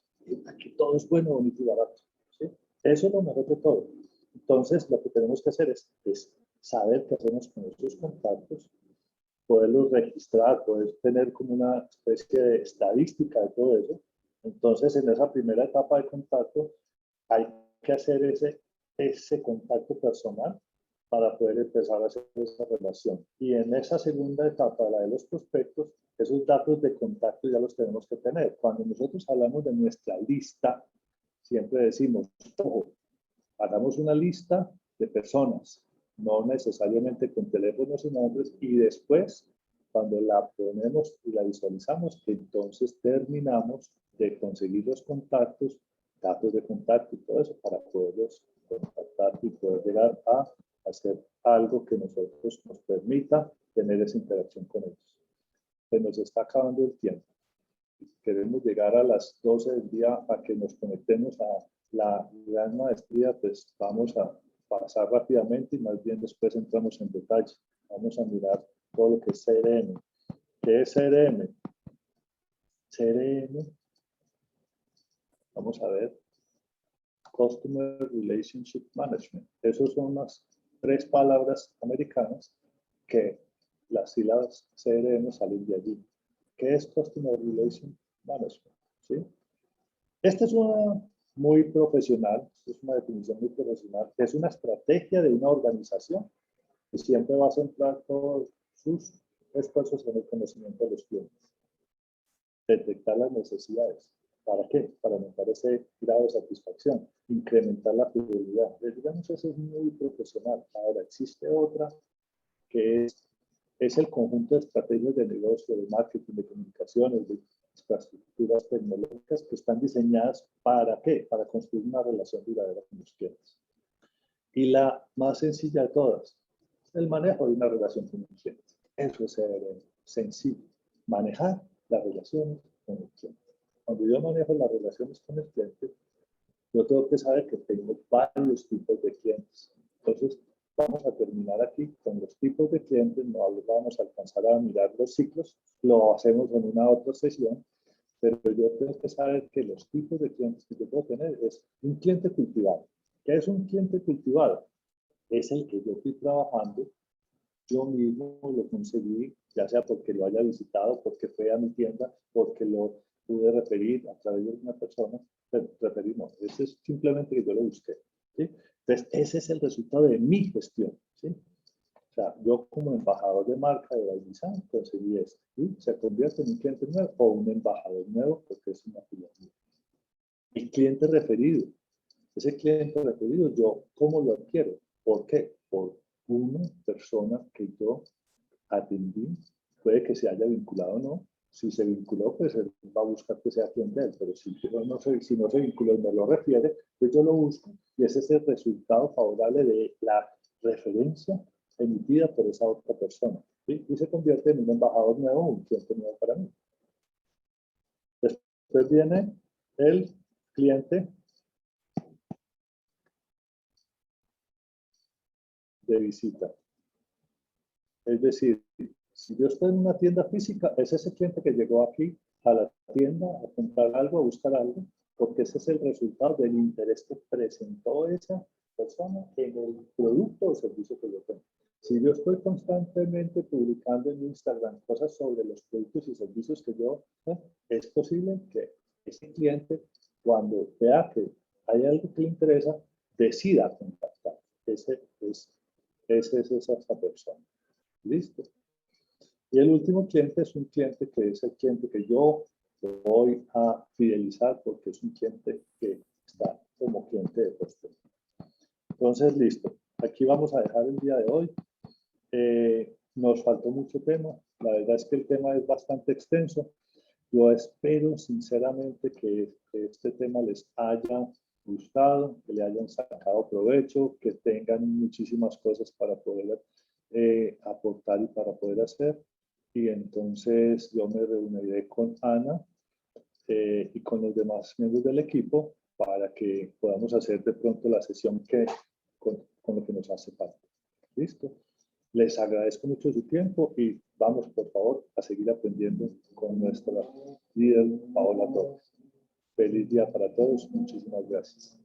Aquí todo es bueno, bonito y barato. ¿Sí? Eso es lo mejor de todo. Entonces, lo que tenemos que hacer es saber qué hacemos con esos contactos, poderlos registrar, poder tener como una especie de estadística de todo eso. Entonces, en esa primera etapa de contacto, hay que hacer ese contacto personal para poder empezar a hacer esa relación. Y en esa segunda etapa, la de los prospectos, esos datos de contacto ya los tenemos que tener. Cuando nosotros hablamos de nuestra lista, siempre decimos, ojo, hagamos una lista de personas, no necesariamente con teléfonos y nombres, y después, cuando la ponemos y la visualizamos, entonces terminamos de conseguir los contactos, datos de contacto y todo eso para poderlos contactar y poder llegar a hacer algo que nosotros nos permita tener esa interacción con ellos. Se nos está acabando el tiempo. Queremos llegar a las 12 del día a que nos conectemos a la gran maestría, pues vamos a pasar rápidamente y más bien después entramos en detalle. Vamos a mirar todo lo que es CRM. ¿Qué es CRM? CRM, vamos a ver, Customer Relationship Management. Esas son las 3 palabras americanas que las sílabas CRM salen de allí. ¿Qué es Customer Relationship Management? ¿Sí? Esta es una muy profesional, es una definición muy profesional, es una estrategia de una organización que siempre va a centrar todos sus esfuerzos en el conocimiento de los clientes. Detectar las necesidades, ¿Para qué? Para aumentar ese grado de satisfacción, incrementar la fidelidad. Digamos, eso es muy profesional. Ahora, existe otra que es el conjunto de estrategias de negocio, de marketing, de comunicaciones, de infraestructuras tecnológicas que están diseñadas ¿para qué? Para construir una relación duradera con los clientes. Y la más sencilla de todas, el manejo de una relación con el cliente. Eso es sencillo, manejar las relaciones con el cliente. Cuando yo manejo las relaciones con el cliente, yo tengo que saber que tengo varios tipos de clientes. Entonces, vamos a terminar aquí con los tipos de clientes, no vamos a alcanzar a mirar los ciclos, lo hacemos en una otra sesión, pero yo tengo que saber que los tipos de clientes que yo puedo tener es un cliente cultivado. ¿Qué es un cliente cultivado? Es el que yo estoy trabajando, yo mismo lo conseguí, ya sea porque lo haya visitado, porque fue a mi tienda, porque lo pude referir a través de una persona, referir no, ese es simplemente que yo lo busqué, ¿sí? Entonces, ese es el resultado de mi gestión, ¿sí? O sea, yo como embajador de marca de Bailizán conseguí esto, ¿sí? Se convierte en un cliente nuevo o un embajador nuevo porque es una afiliación. El cliente referido, ese cliente referido, yo, ¿cómo lo adquiero? ¿Por qué? Por una persona que yo atendí, puede que se haya vinculado o no. Si se vinculó, pues él va a buscar que sea cliente de él, pero si no se vinculó y me lo refiere, pues yo lo busco y ese es el resultado favorable de la referencia emitida por esa otra persona. ¿Sí? Y se convierte en un embajador nuevo, un cliente nuevo para mí. Después viene el cliente de visita. Es decir, si yo estoy en una tienda física, es ese cliente que llegó aquí a la tienda a comprar algo, a buscar algo, porque ese es el resultado del interés que presentó esa persona en el producto o servicio que yo tengo. Si yo estoy constantemente publicando en Instagram cosas sobre los productos y servicios que yo, es posible que ese cliente, cuando vea que hay algo que le interesa, decida contactar. Ese es esa persona. Listo. Y el último cliente es un cliente que es el cliente que yo voy a fidelizar porque es un cliente que está como cliente de postre. Entonces, listo. Aquí vamos a dejar el día de hoy. Nos faltó mucho tema. La verdad es que el tema es bastante extenso. Yo espero sinceramente que este tema les haya gustado, que le hayan sacado provecho, que tengan muchísimas cosas para poder aportar y para poder hacer. Y entonces yo me reuniré con Ana y con los demás miembros del equipo para que podamos hacer de pronto la sesión con lo que nos hace falta. ¿Listo? Les agradezco mucho su tiempo y vamos, por favor, a seguir aprendiendo con nuestra líder Paola Torres. Feliz día para todos. Muchísimas gracias.